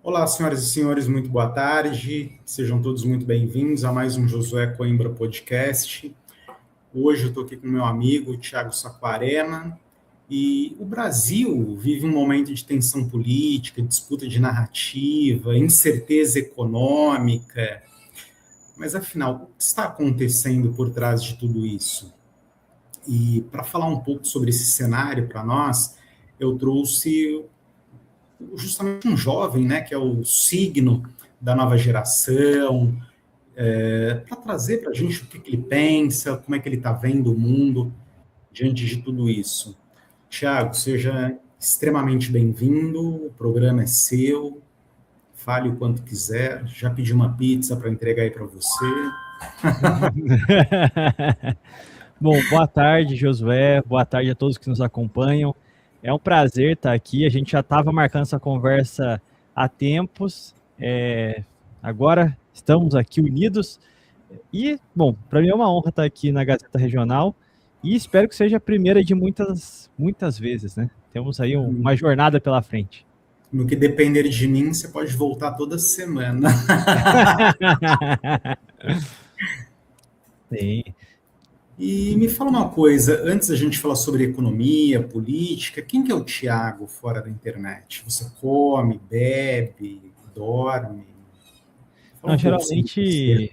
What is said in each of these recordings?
Olá, senhoras e senhores, muito boa tarde. Sejam todos muito bem-vindos a mais um Josué Coimbra Podcast. Hoje eu estou aqui com meu amigo Thiago Saquarema e o Brasil vive um momento de tensão política, disputa de narrativa, incerteza econômica. Mas afinal, o que está acontecendo por trás de tudo isso? E para falar um pouco sobre esse cenário para nós, eu trouxe justamente um jovem, né, que é o signo da nova geração, para trazer para a gente o que ele pensa, como é que ele está vendo o mundo diante de tudo isso. Tiago, seja extremamente bem-vindo, o programa é seu, fale o quanto quiser, já pedi uma pizza para entregar aí para você. Bom, boa tarde, Josué, boa tarde a todos que nos acompanham. É um prazer estar aqui, a gente já estava marcando essa conversa há tempos, agora estamos aqui unidos e, bom, para mim é uma honra estar aqui na Gazeta Regional e espero que seja a primeira de muitas vezes, né? Temos aí uma jornada pela frente. No que depender de mim, você pode voltar toda semana. Sim. E me fala uma coisa, antes da gente falar sobre economia, política, quem que é o Thiago fora da internet? Você come, bebe, dorme? Fala Não, um pouco sobre você.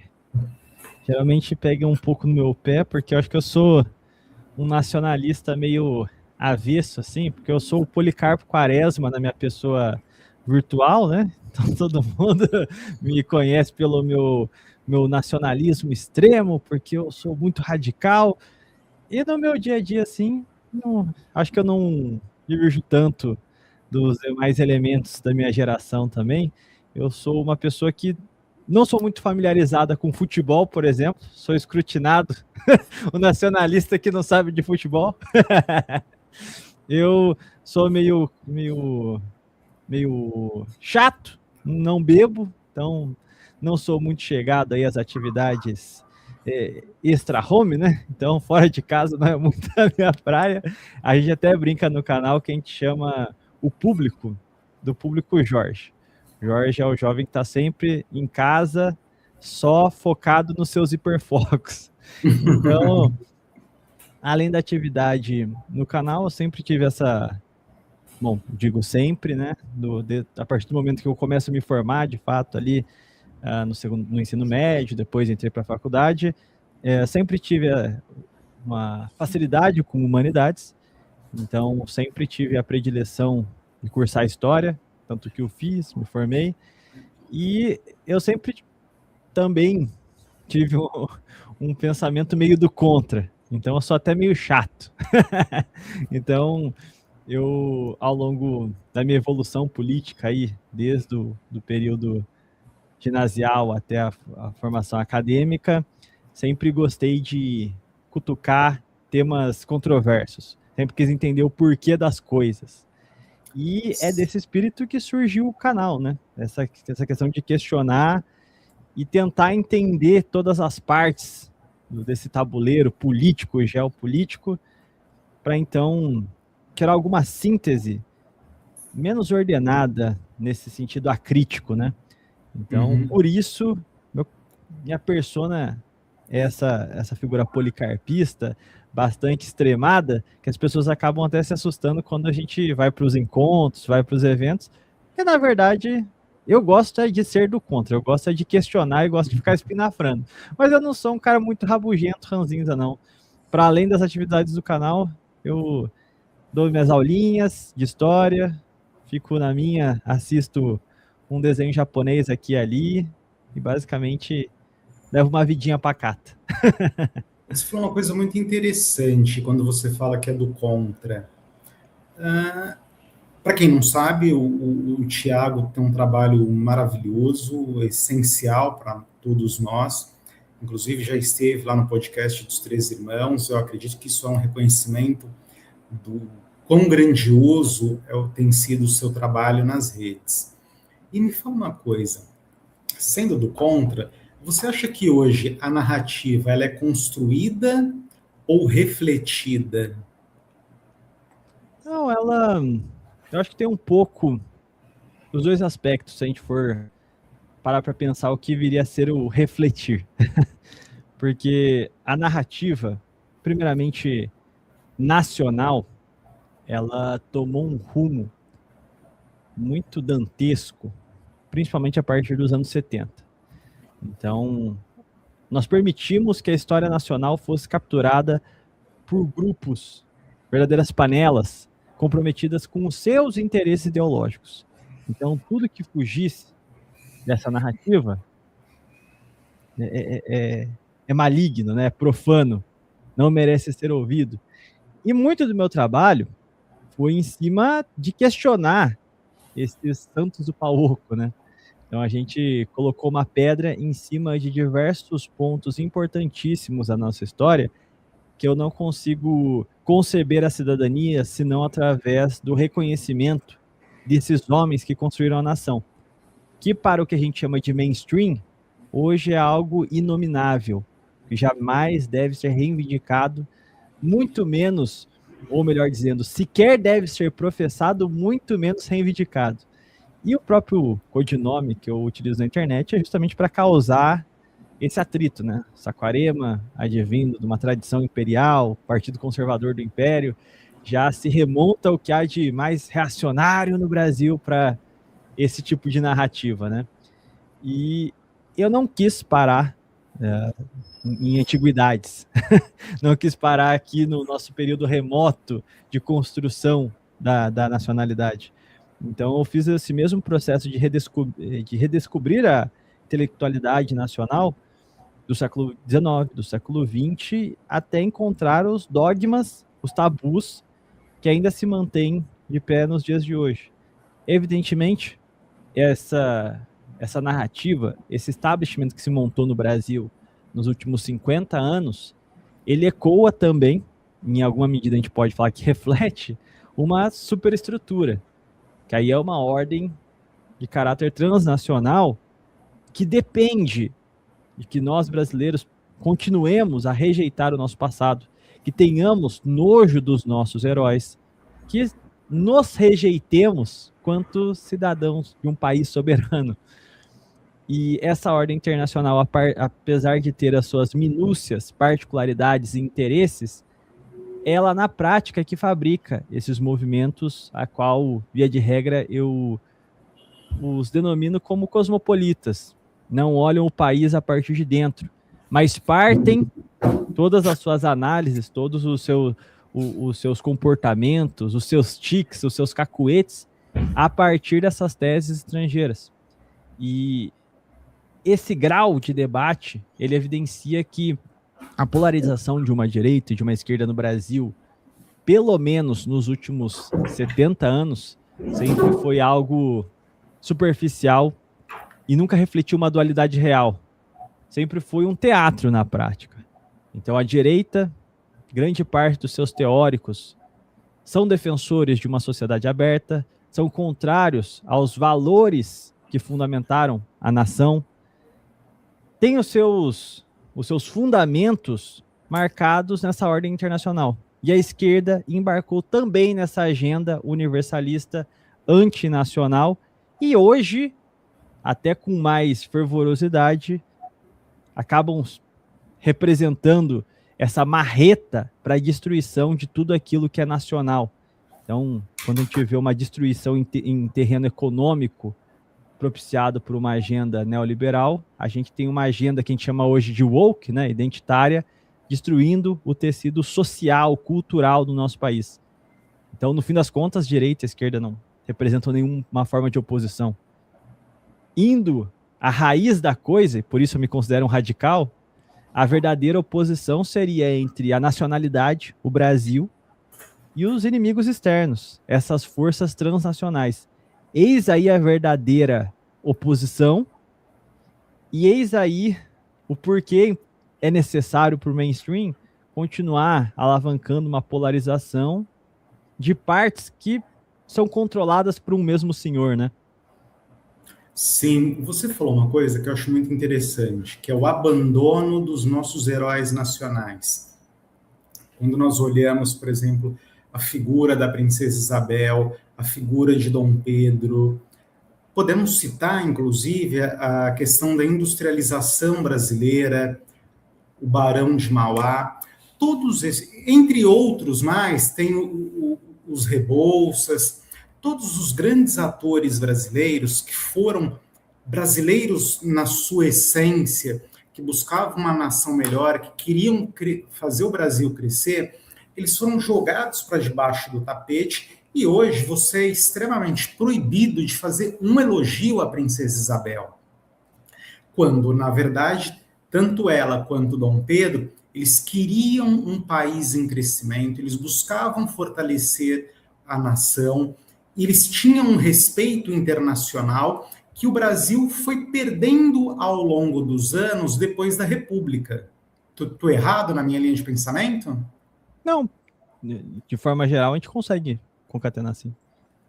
geralmente pega um pouco no meu pé, porque eu acho que eu sou um nacionalista meio avesso, assim, porque eu sou o Policarpo Quaresma na minha pessoa virtual, né? Então todo mundo me conhece pelo meu nacionalismo extremo, porque eu sou muito radical. E no meu dia a dia, assim, acho que eu não diverjo tanto dos demais elementos da minha geração também. Eu sou uma pessoa que não sou muito familiarizada com futebol, por exemplo, sou escrutinado, o nacionalista que não sabe de futebol. Eu sou meio chato, não bebo, então não sou muito chegado aí às atividades extra-home, né? Então, fora de casa não é muito a minha praia. A gente até brinca no canal que a gente chama o público, do público Jorge. Jorge é o jovem que está sempre em casa, só focado nos seus hiperfocos. Então, além da atividade no canal, eu sempre tive essa, bom, digo sempre, né? A partir do momento que eu começo a me formar, de fato, ali no ensino médio, depois entrei para a faculdade, sempre tive uma facilidade com humanidades, então sempre tive a predileção de cursar história, tanto que eu fiz, me formei, e eu sempre também tive um pensamento meio do contra, então eu sou até meio chato. Então, eu, ao longo da minha evolução política aí, desde o do período ginasial até a formação acadêmica, sempre gostei de cutucar temas controversos. Sempre quis entender o porquê das coisas. E é desse espírito que surgiu o canal, né? Essa questão de questionar e tentar entender todas as partes desse tabuleiro político e geopolítico, para então tirar alguma síntese menos ordenada nesse sentido acrítico, né? Então, por isso, minha persona é essa figura policarpista, bastante extremada, que as pessoas acabam até se assustando quando a gente vai para os encontros, vai para os eventos, porque na verdade eu gosto de ser do contra, eu gosto de questionar e gosto de ficar espinafrando. Mas eu não sou um cara muito rabugento, ranzinza, não. Para além das atividades do canal, eu dou minhas aulinhas de história, fico na minha, assisto um desenho japonês aqui e ali, e basicamente levo uma vidinha pacata. Isso foi uma coisa muito interessante quando você fala que é do contra. Para quem não sabe, o Tiago tem um trabalho maravilhoso, essencial para todos nós. Inclusive, já esteve lá no podcast dos Três Irmãos. Eu acredito que isso é um reconhecimento do quão grandioso tem sido o seu trabalho nas redes. E me fala uma coisa, sendo do contra, você acha que hoje a narrativa ela é construída ou refletida? Não, eu acho que tem um pouco os dois aspectos, se a gente for parar para pensar o que viria a ser o refletir. Porque a narrativa, primeiramente nacional, ela tomou um rumo muito dantesco, principalmente a partir dos anos 70. Então, nós permitimos que a história nacional fosse capturada por grupos, verdadeiras panelas, comprometidas com os seus interesses ideológicos. Então, tudo que fugisse dessa narrativa é maligno, né? É profano, não merece ser ouvido. E muito do meu trabalho foi em cima de questionar esses santos do pau oco, né? Então a gente colocou uma pedra em cima de diversos pontos importantíssimos da nossa história, que eu não consigo conceber a cidadania senão através do reconhecimento desses homens que construíram a nação, que para o que a gente chama de mainstream, hoje é algo inominável, que jamais deve ser reivindicado, muito menos, ou melhor dizendo, sequer deve ser professado, muito menos reivindicado. E o próprio codinome que eu utilizo na internet é justamente para causar esse atrito, né? Saquarema, advindo de uma tradição imperial, Partido Conservador do Império, já se remonta ao que há de mais reacionário no Brasil para esse tipo de narrativa, né? E eu não quis parar em antiguidades, não quis parar aqui no nosso período remoto de construção da nacionalidade. Então eu fiz esse mesmo processo de redescobrir a intelectualidade nacional do século XIX, do século XX, até encontrar os dogmas, os tabus que ainda se mantêm de pé nos dias de hoje. Evidentemente, essa narrativa, esse establishment que se montou no Brasil nos últimos 50 anos, ele ecoa também, em alguma medida a gente pode falar que reflete, uma superestrutura, que aí é uma ordem de caráter transnacional que depende de que nós brasileiros continuemos a rejeitar o nosso passado, que tenhamos nojo dos nossos heróis, que nos rejeitemos quanto cidadãos de um país soberano. E essa ordem internacional, apesar de ter as suas minúcias, particularidades e interesses, ela na prática que fabrica esses movimentos, a qual, via de regra, eu os denomino como cosmopolitas. Não olham o país a partir de dentro, mas partem todas as suas análises, todos os seus comportamentos, os seus tiques, os seus cacuetes, a partir dessas teses estrangeiras. E esse grau de debate, ele evidencia que a polarização de uma direita e de uma esquerda no Brasil, pelo menos nos últimos 70 anos, sempre foi algo superficial e nunca refletiu uma dualidade real. Sempre foi um teatro na prática. Então a direita, grande parte dos seus teóricos, são defensores de uma sociedade aberta, são contrários aos valores que fundamentaram a nação, têm os seus fundamentos marcados nessa ordem internacional. E a esquerda embarcou também nessa agenda universalista antinacional e hoje, até com mais fervorosidade, acabam representando essa marreta para a destruição de tudo aquilo que é nacional. Então, quando a gente vê uma destruição em terreno econômico propiciado por uma agenda neoliberal, a gente tem uma agenda que a gente chama hoje de woke, né, identitária, destruindo o tecido social, cultural do nosso país. Então, no fim das contas, direita e esquerda não representam nenhuma forma de oposição. Indo à raiz da coisa, e por isso eu me considero um radical, a verdadeira oposição seria entre a nacionalidade, o Brasil, e os inimigos externos, essas forças transnacionais. Eis aí a verdadeira oposição, e eis aí o porquê é necessário para o mainstream continuar alavancando uma polarização de partes que são controladas por um mesmo senhor, né? Sim, você falou uma coisa que eu acho muito interessante, que é o abandono dos nossos heróis nacionais. Quando nós olhamos, por exemplo, a figura da princesa Isabel, a figura de Dom Pedro, Podemos citar, inclusive, a questão da industrialização brasileira, o Barão de Mauá, todos esses, entre outros mais, tem os Rebouças, todos os grandes atores brasileiros que foram brasileiros na sua essência, que buscavam uma nação melhor, que queriam fazer o Brasil crescer, eles foram jogados para debaixo do tapete e hoje você é extremamente proibido de fazer um elogio à Princesa Isabel. Quando, na verdade, tanto ela quanto Dom Pedro, eles queriam um país em crescimento, eles buscavam fortalecer a nação, eles tinham um respeito internacional que o Brasil foi perdendo ao longo dos anos depois da República. Estou errado na minha linha de pensamento? Não, de forma geral a gente consegue concatenar assim.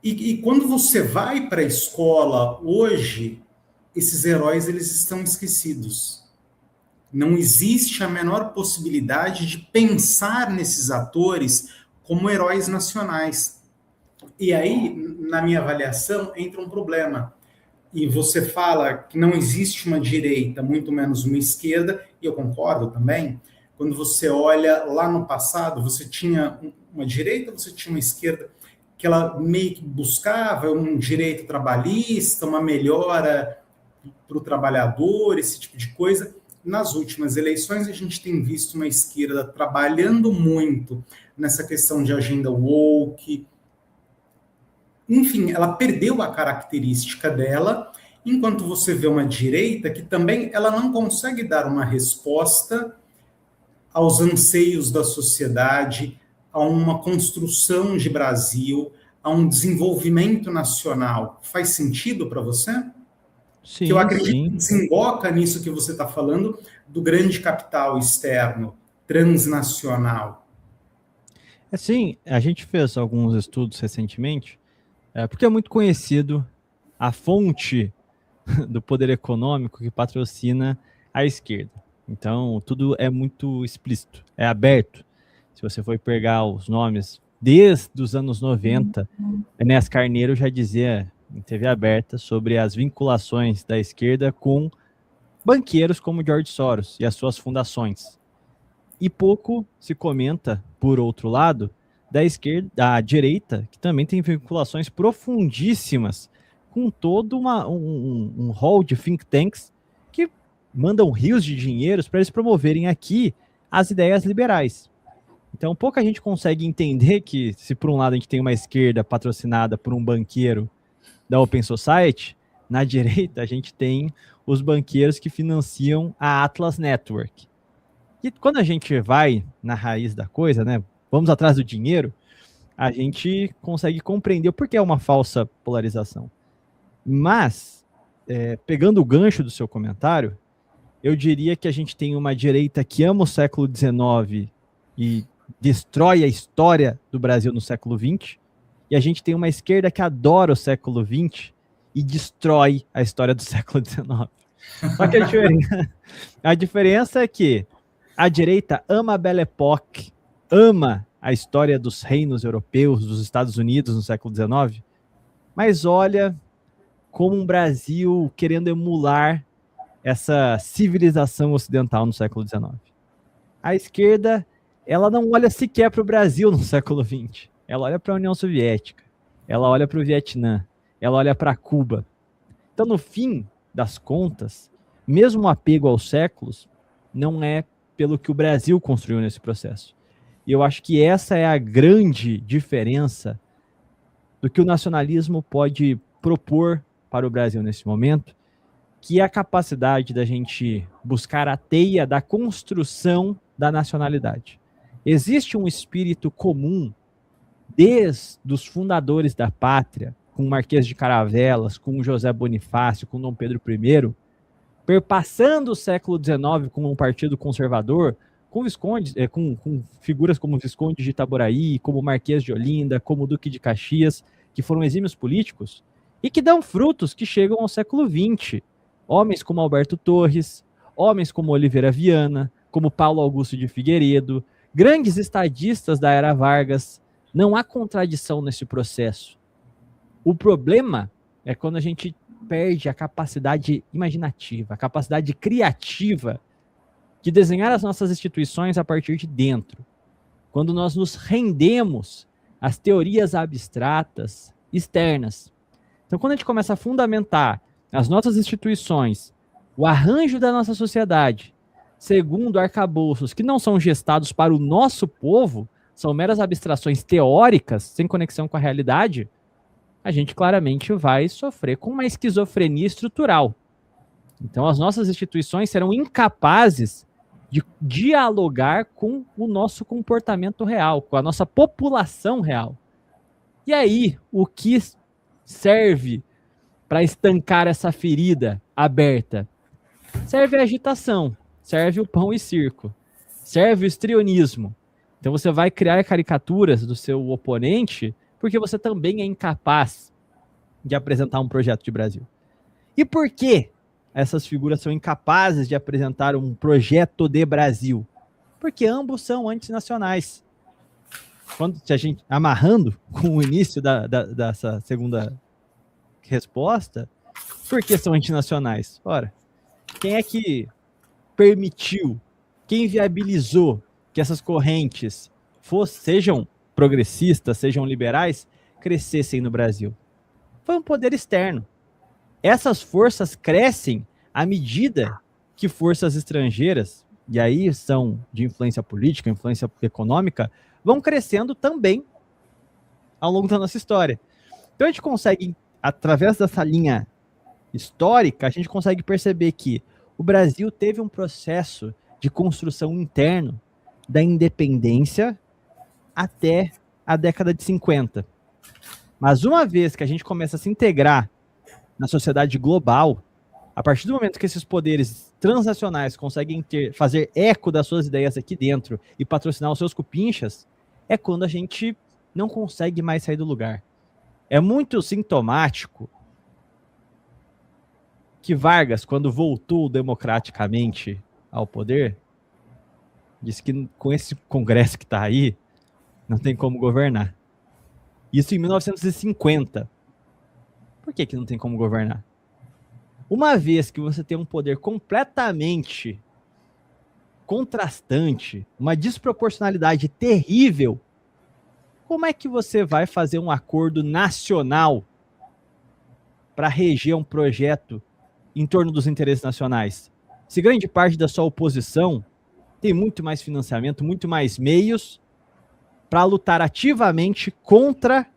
E quando você vai para a escola hoje, esses heróis eles estão esquecidos. Não existe a menor possibilidade de pensar nesses atores como heróis nacionais. E aí, na minha avaliação, entra um problema. E você fala que não existe uma direita, muito menos uma esquerda, e eu concordo também. Quando você olha lá no passado, você tinha uma direita, você tinha uma esquerda, que ela meio que buscava um direito trabalhista, uma melhora para o trabalhador, esse tipo de coisa. Nas últimas eleições, a gente tem visto uma esquerda trabalhando muito nessa questão de agenda woke. Enfim, ela perdeu a característica dela, enquanto você vê uma direita que também ela não consegue dar uma resposta aos anseios da sociedade, a uma construção de Brasil, a um desenvolvimento nacional. Faz sentido para você? Sim, que eu acredito sim. que desemboca nisso que você está falando, do grande capital externo, transnacional. Assim, a gente fez alguns estudos recentemente, porque é muito conhecido a fonte do poder econômico que patrocina a esquerda. Então, tudo é muito explícito, é aberto. Se você for pegar os nomes desde os anos 90, Enéas Carneiro já dizia em TV aberta sobre as vinculações da esquerda com banqueiros como George Soros e as suas fundações. E pouco se comenta, por outro lado, da esquerda, da direita, que também tem vinculações profundíssimas com todo um hall de think tanks que mandam rios de dinheiros para eles promoverem aqui as ideias liberais. Então, pouca gente consegue entender que, se por um lado a gente tem uma esquerda patrocinada por um banqueiro da Open Society, na direita a gente tem os banqueiros que financiam a Atlas Network. E quando a gente vai na raiz da coisa, né, vamos atrás do dinheiro, a gente consegue compreender o porquê é uma falsa polarização. Mas, pegando o gancho do seu comentário, eu diria que a gente tem uma direita que ama o século XIX e destrói a história do Brasil no século XX, e a gente tem uma esquerda que adora o século XX e destrói a história do século XIX. Só que a diferença é que a direita ama a Belle Époque, ama a história dos reinos europeus, dos Estados Unidos no século XIX, mas olha como um Brasil querendo emular essa civilização ocidental no século XIX. A esquerda, ela não olha sequer para o Brasil no século XX. Ela olha para a União Soviética, ela olha para o Vietnã, ela olha para Cuba. Então, no fim das contas, mesmo o apego aos séculos não é pelo que o Brasil construiu nesse processo. E eu acho que essa é a grande diferença do que o nacionalismo pode propor para o Brasil nesse momento, que é a capacidade da gente buscar a teia da construção da nacionalidade. Existe um espírito comum desde os fundadores da pátria, com o Marquês de Caravelas, com o José Bonifácio, com Dom Pedro I, perpassando o século XIX com um partido conservador, com Visconde, com figuras como Visconde de Itaboraí, como Marquês de Olinda, como Duque de Caxias, que foram exímios políticos, e que dão frutos que chegam ao século XX. Homens como Alberto Torres, homens como Oliveira Viana, como Paulo Augusto de Figueiredo, grandes estadistas da era Vargas. Não há contradição nesse processo. O problema é quando a gente perde a capacidade imaginativa, a capacidade criativa de desenhar as nossas instituições a partir de dentro. Quando nós nos rendemos às teorias abstratas externas. Então, quando a gente começa a fundamentar as nossas instituições, o arranjo da nossa sociedade, segundo arcabouços que não são gestados para o nosso povo, são meras abstrações teóricas, sem conexão com a realidade, a gente claramente vai sofrer com uma esquizofrenia estrutural. Então, as nossas instituições serão incapazes de dialogar com o nosso comportamento real, com a nossa população real. E aí, o que serve para estancar essa ferida aberta? Serve a agitação, serve o pão e circo, serve o histrionismo. Então você vai criar caricaturas do seu oponente porque você também é incapaz de apresentar um projeto de Brasil. E por que essas figuras são incapazes de apresentar um projeto de Brasil? Porque ambos são antinacionais. Se a gente, amarrando com o início dessa segunda resposta, por que são antinacionais? Ora, quem é que permitiu, quem viabilizou que essas correntes sejam progressistas, sejam liberais, crescessem no Brasil? Foi um poder externo. Essas forças crescem à medida que forças estrangeiras, e aí são de influência política, influência econômica, vão crescendo também ao longo da nossa história. Então a gente consegue, através dessa linha histórica, a gente consegue perceber que o Brasil teve um processo de construção interno da independência até a década de 50. Mas uma vez que a gente começa a se integrar na sociedade global, a partir do momento que esses poderes transnacionais conseguem fazer eco das suas ideias aqui dentro e patrocinar os seus cupinchas, é quando a gente não consegue mais sair do lugar. É muito sintomático que Vargas, quando voltou democraticamente ao poder, disse que com esse Congresso que está aí, não tem como governar. Isso em 1950. Por que não tem como governar? Uma vez que você tem um poder completamente contrastante, uma desproporcionalidade terrível, como é que você vai fazer um acordo nacional para reger um projeto em torno dos interesses nacionais? Se grande parte da sua oposição tem muito mais financiamento, muito mais meios para lutar ativamente contra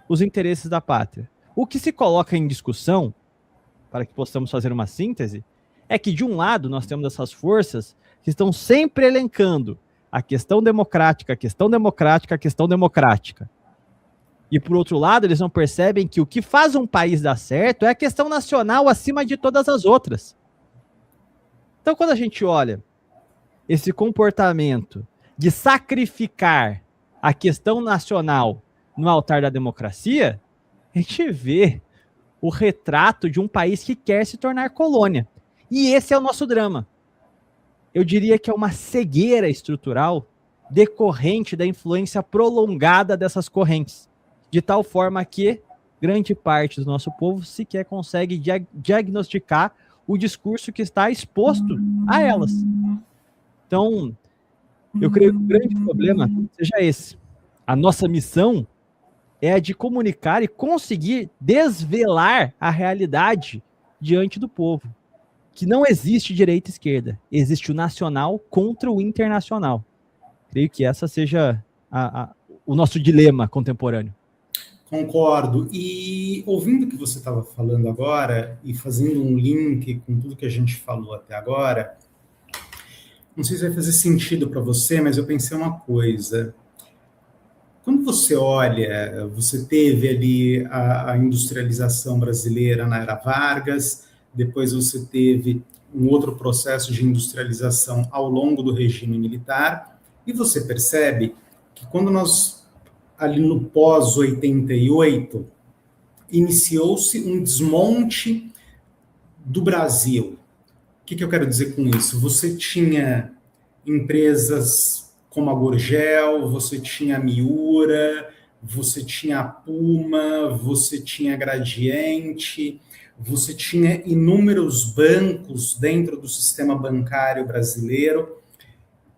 os interesses da pátria. O que se coloca em discussão, para que possamos fazer uma síntese, é que de um lado nós temos essas forças que estão sempre elencando a questão democrática, a questão democrática, a questão democrática. E por outro lado, eles não percebem que o que faz um país dar certo é a questão nacional acima de todas as outras. Então, quando a gente olha esse comportamento de sacrificar a questão nacional no altar da democracia, a gente vê o retrato de um país que quer se tornar colônia. E esse é o nosso drama. Eu diria que é uma cegueira estrutural decorrente da influência prolongada dessas correntes, de tal forma que grande parte do nosso povo sequer consegue diagnosticar o discurso que está exposto a elas. Então, eu creio que o grande problema seja esse. A nossa missão é a de comunicar e conseguir desvelar a realidade diante do povo. Que não existe direita e esquerda. Existe o nacional contra o internacional. Creio que essa seja o nosso dilema contemporâneo. Concordo. E ouvindo o que você estava falando agora e fazendo um link com tudo que a gente falou até agora, não sei se vai fazer sentido para você, mas eu pensei uma coisa. Quando você olha, você teve ali a industrialização brasileira na era Vargas, depois você teve um outro processo de industrialização ao longo do regime militar, e você percebe que quando nós, ali no pós-88, iniciou-se um desmonte do Brasil. O que eu quero dizer com isso? Você tinha empresas como a Gorgel, você tinha a Miura, você tinha a Puma, você tinha Gradiente, você tinha inúmeros bancos dentro do sistema bancário brasileiro.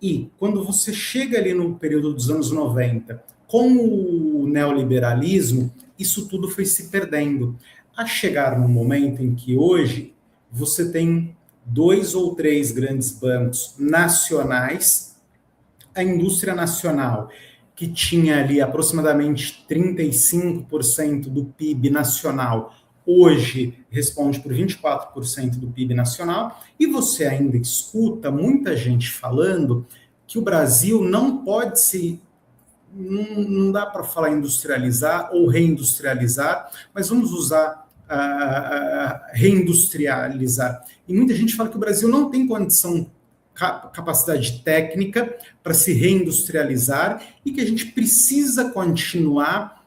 E quando você chega ali no período dos anos 90, com o neoliberalismo, isso tudo foi se perdendo. A chegar no momento em que hoje você tem 2 ou 3 grandes bancos nacionais, a indústria nacional, que tinha ali aproximadamente 35% do PIB nacional, hoje responde por 24% do PIB nacional, e você ainda escuta muita gente falando que o Brasil não pode se... Não dá para falar industrializar ou reindustrializar, mas vamos usar reindustrializar. E muita gente fala que o Brasil não tem condição, capacidade técnica para se reindustrializar e que a gente precisa continuar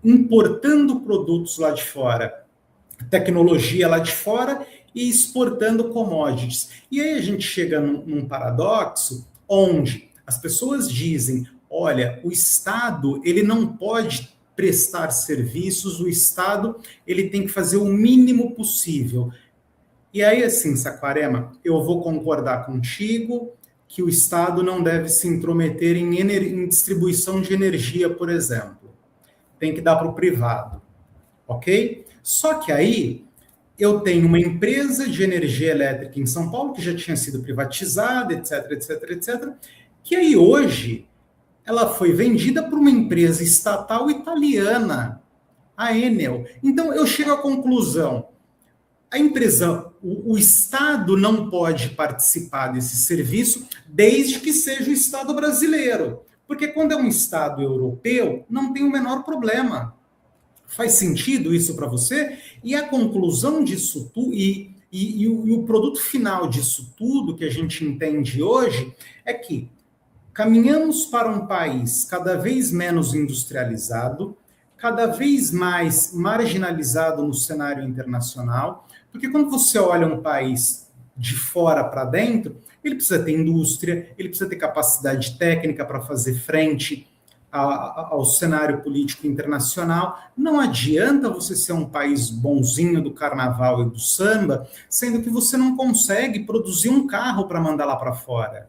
importando produtos lá de fora, tecnologia lá de fora e exportando commodities. E aí a gente chega num paradoxo onde as pessoas dizem, olha, o Estado ele não pode prestar serviços, o Estado ele tem que fazer o mínimo possível. E aí, assim, Saquarema, eu vou concordar contigo que o Estado não deve se intrometer em distribuição de energia, por exemplo. Tem que dar para o privado, ok? Só que aí eu tenho uma empresa de energia elétrica em São Paulo que já tinha sido privatizada, etc, etc, etc, que aí hoje ela foi vendida por uma empresa estatal italiana, a Enel. Então eu chego à conclusão, a empresa, o Estado não pode participar desse serviço desde que seja o Estado brasileiro. Porque quando é um Estado europeu, não tem o menor problema. Faz sentido isso para você? E a conclusão disso tudo, e o produto final disso tudo que a gente entende hoje é que caminhamos para um país cada vez menos industrializado, cada vez mais marginalizado no cenário internacional, porque quando você olha um país de fora para dentro, ele precisa ter indústria, ele precisa ter capacidade técnica para fazer frente ao cenário político internacional. Não adianta você ser um país bonzinho do carnaval e do samba, sendo que você não consegue produzir um carro para mandar lá para fora.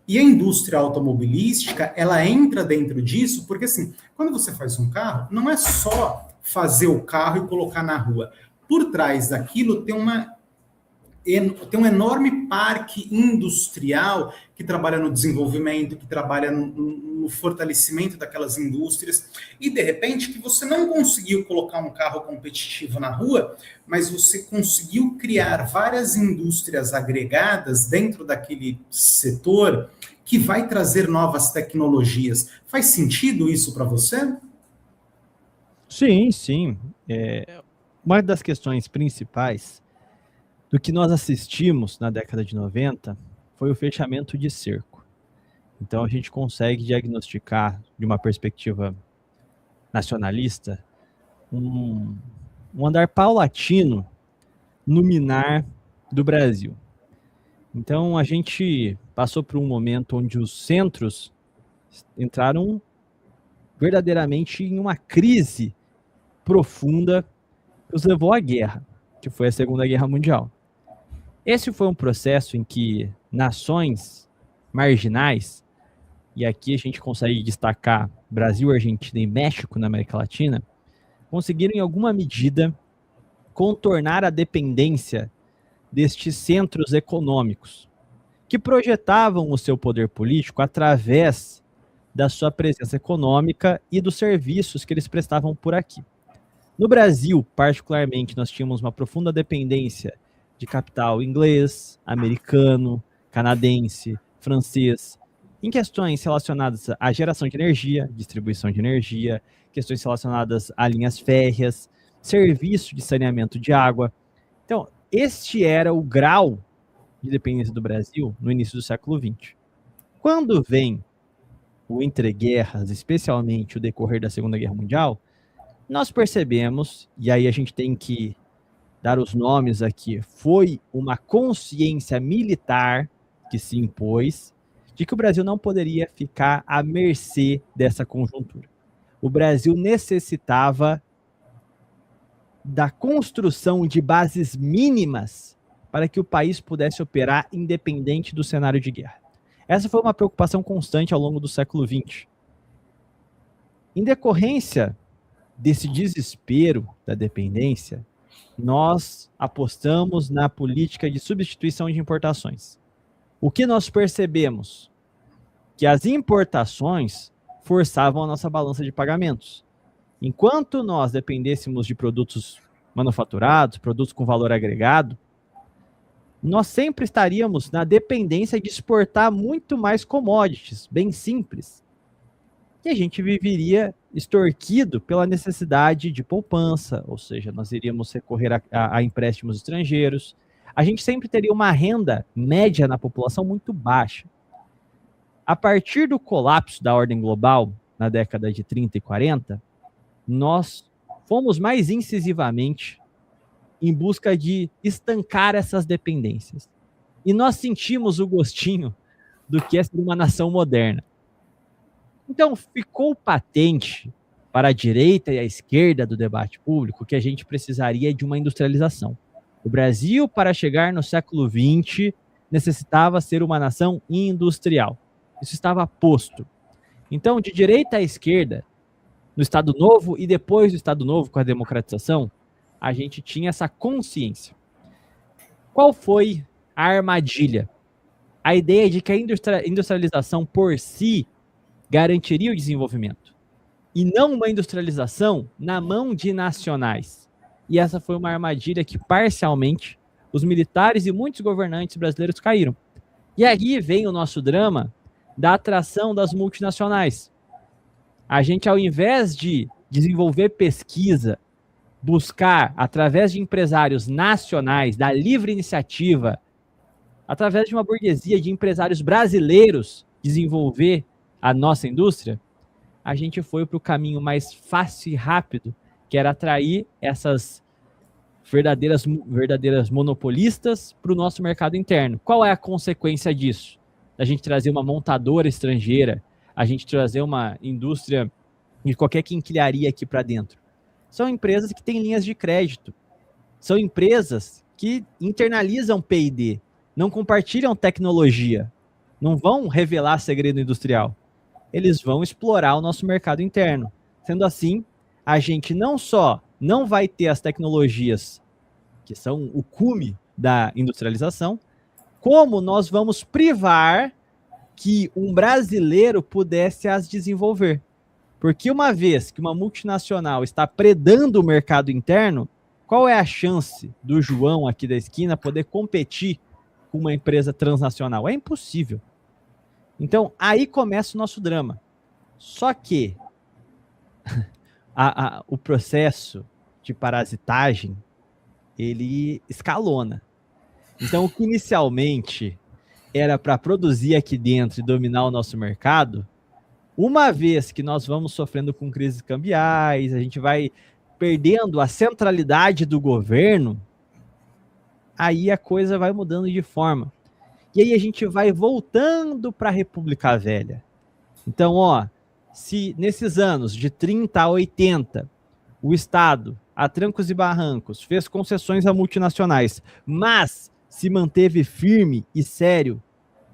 E a indústria automobilística, ela entra dentro disso, porque assim, quando você faz um carro, não é só fazer o carro e colocar na rua. Por trás daquilo tem um enorme parque industrial que trabalha no desenvolvimento, que trabalha no fortalecimento daquelas indústrias, e de repente que você não conseguiu colocar um carro competitivo na rua, mas você conseguiu criar várias indústrias agregadas dentro daquele setor que vai trazer novas tecnologias. Faz sentido isso para você? Sim, sim. Uma das questões principais do que nós assistimos na década de 90 foi o fechamento de cerco. Então a gente consegue diagnosticar, de uma perspectiva nacionalista, um andar paulatino no minar do Brasil. Então a gente passou por um momento onde os centros entraram verdadeiramente em uma crise profunda que os levou à guerra, que foi a Segunda Guerra Mundial. Esse foi um processo em que nações marginais, e aqui a gente consegue destacar Brasil, Argentina e México na América Latina, conseguiram em alguma medida contornar a dependência destes centros econômicos, que projetavam o seu poder político através da sua presença econômica e dos serviços que eles prestavam por aqui. No Brasil, particularmente, nós tínhamos uma profunda dependência de capital inglês, americano, canadense, francês, em questões relacionadas à geração de energia, distribuição de energia, questões relacionadas a linhas férreas, serviço de saneamento de água. Então, este era o grau de dependência do Brasil no início do século XX. Quando vem o entreguerras, especialmente o decorrer da Segunda Guerra Mundial, nós percebemos, e aí a gente tem que dar os nomes aqui, foi uma consciência militar que se impôs de que o Brasil não poderia ficar à mercê dessa conjuntura. o Brasil necessitava da construção de bases mínimas para que o país pudesse operar independente do cenário de guerra. Essa foi uma preocupação constante ao longo do século XX. Em decorrência desse desespero da dependência, nós apostamos na política de substituição de importações. O que nós percebemos? Que as importações forçavam a nossa balança de pagamentos. Enquanto nós dependêssemos de produtos manufaturados, produtos com valor agregado, nós sempre estaríamos na dependência de exportar muito mais commodities, bem simples. E a gente viveria extorquido pela necessidade de poupança, ou seja, nós iríamos recorrer a empréstimos estrangeiros. A gente sempre teria uma renda média na população muito baixa. A partir do colapso da ordem global, na década de 30 e 40, nós fomos mais incisivamente em busca de estancar essas dependências. E nós sentimos o gostinho do que é ser uma nação moderna. Então, ficou patente para a direita e a esquerda do debate público que a gente precisaria de uma industrialização. O Brasil, para chegar no século XX, necessitava ser uma nação industrial. Isso estava posto. Então, de direita à esquerda, no Estado Novo e depois do Estado Novo, com a democratização, a gente tinha essa consciência. Qual foi a armadilha? A ideia de que a industrialização por si garantiria o desenvolvimento, e não uma industrialização na mão de nacionais. E essa foi uma armadilha que, parcialmente, os militares e muitos governantes brasileiros caíram. E aí vem o nosso drama da atração das multinacionais. A gente, ao invés de desenvolver pesquisa, buscar, através de empresários nacionais, da livre iniciativa, através de uma burguesia de empresários brasileiros, desenvolver a nossa indústria, a gente foi para o caminho mais fácil e rápido, que era atrair essas verdadeiras monopolistas para o nosso mercado interno. Qual é a consequência disso? A gente trazer uma montadora estrangeira, a gente trazer uma indústria de qualquer quinquilharia aqui para dentro. São empresas que têm linhas de crédito, são empresas que internalizam P&D, não compartilham tecnologia, não vão revelar segredo industrial. Eles vão explorar o nosso mercado interno. Sendo assim, a gente não só não vai ter as tecnologias que são o cume da industrialização, como nós vamos privar que um brasileiro pudesse as desenvolver. Porque uma vez que uma multinacional está predando o mercado interno, qual é a chance do João aqui da esquina poder competir com uma empresa transnacional? É impossível. Então, aí começa o nosso drama. Só que o processo de parasitagem, ele escalona. Então, o que inicialmente era para produzir aqui dentro e dominar o nosso mercado, uma vez que nós vamos sofrendo com crises cambiais, a gente vai perdendo a centralidade do governo, aí a coisa vai mudando de forma. E aí a gente vai voltando para a República Velha. Então, se nesses anos de 30 a 80, o Estado, a trancos e barrancos, fez concessões a multinacionais, mas se manteve firme e sério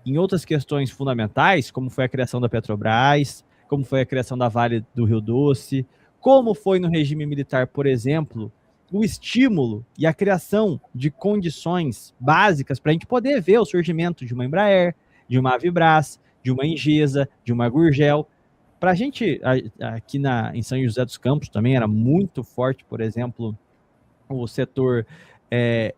em outras questões fundamentais, como foi a criação da Petrobras, como foi a criação da Vale do Rio Doce, como foi no regime militar, por exemplo, o estímulo e a criação de condições básicas para a gente poder ver o surgimento de uma Embraer, de uma Avibras, de uma Ingesa, de uma Gurgel. Para a gente, aqui em São José dos Campos também era muito forte, por exemplo, o setor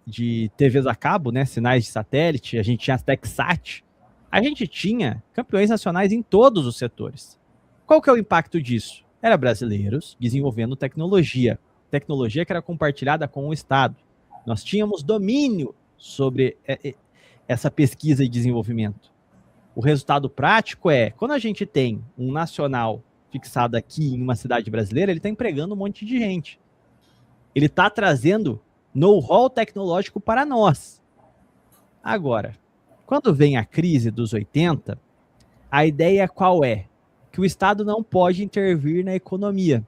de TVs a cabo, né, sinais de satélite, a gente tinha a Texat, a gente tinha campeões nacionais em todos os setores. Qual que é o impacto disso? Era brasileiros desenvolvendo tecnologia que era compartilhada com o Estado. Nós tínhamos domínio sobre essa pesquisa e desenvolvimento. O resultado prático é, quando a gente tem um nacional fixado aqui em uma cidade brasileira, ele está empregando um monte de gente. Ele está trazendo know-how tecnológico para nós. Agora, quando vem a crise dos 80, a ideia qual é? que o Estado não pode intervir na economia.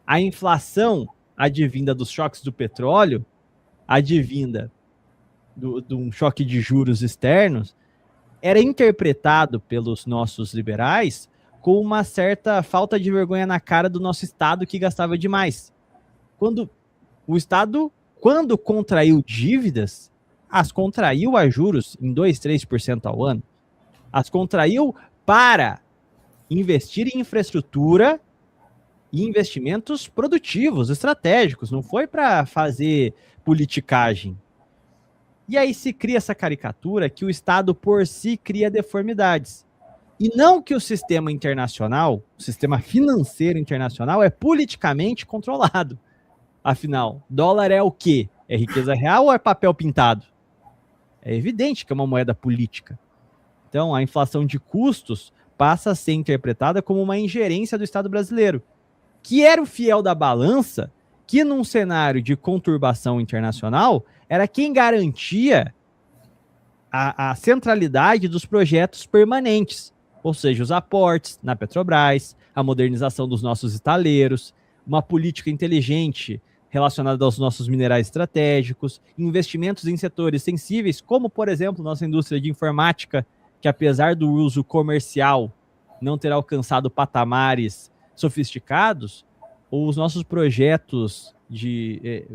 A inflação advinda dos choques do petróleo, advinda de um choque de juros externos, era interpretado pelos nossos liberais com uma certa falta de vergonha na cara do nosso Estado que gastava demais. Quando o Estado, quando contraiu dívidas, as contraiu a juros em 2%, 3% ao ano. As contraiu para investir em infraestrutura e investimentos produtivos, estratégicos. Não foi para fazer politicagem. E aí se cria essa caricatura que o Estado por si cria deformidades. E não que o sistema internacional, o sistema financeiro internacional é politicamente controlado. Afinal, dólar é o quê? É riqueza real ou é papel pintado? É evidente que é uma moeda política. Então, a inflação de custos passa a ser interpretada como uma ingerência do Estado brasileiro, que era o fiel da balança, que num cenário de conturbação internacional, era quem garantia a centralidade dos projetos permanentes, ou seja, os aportes na Petrobras, a modernização dos nossos estaleiros, uma política inteligente relacionada aos nossos minerais estratégicos, investimentos em setores sensíveis, como, por exemplo, nossa indústria de informática, que apesar do uso comercial não ter alcançado patamares sofisticados, os nossos projetos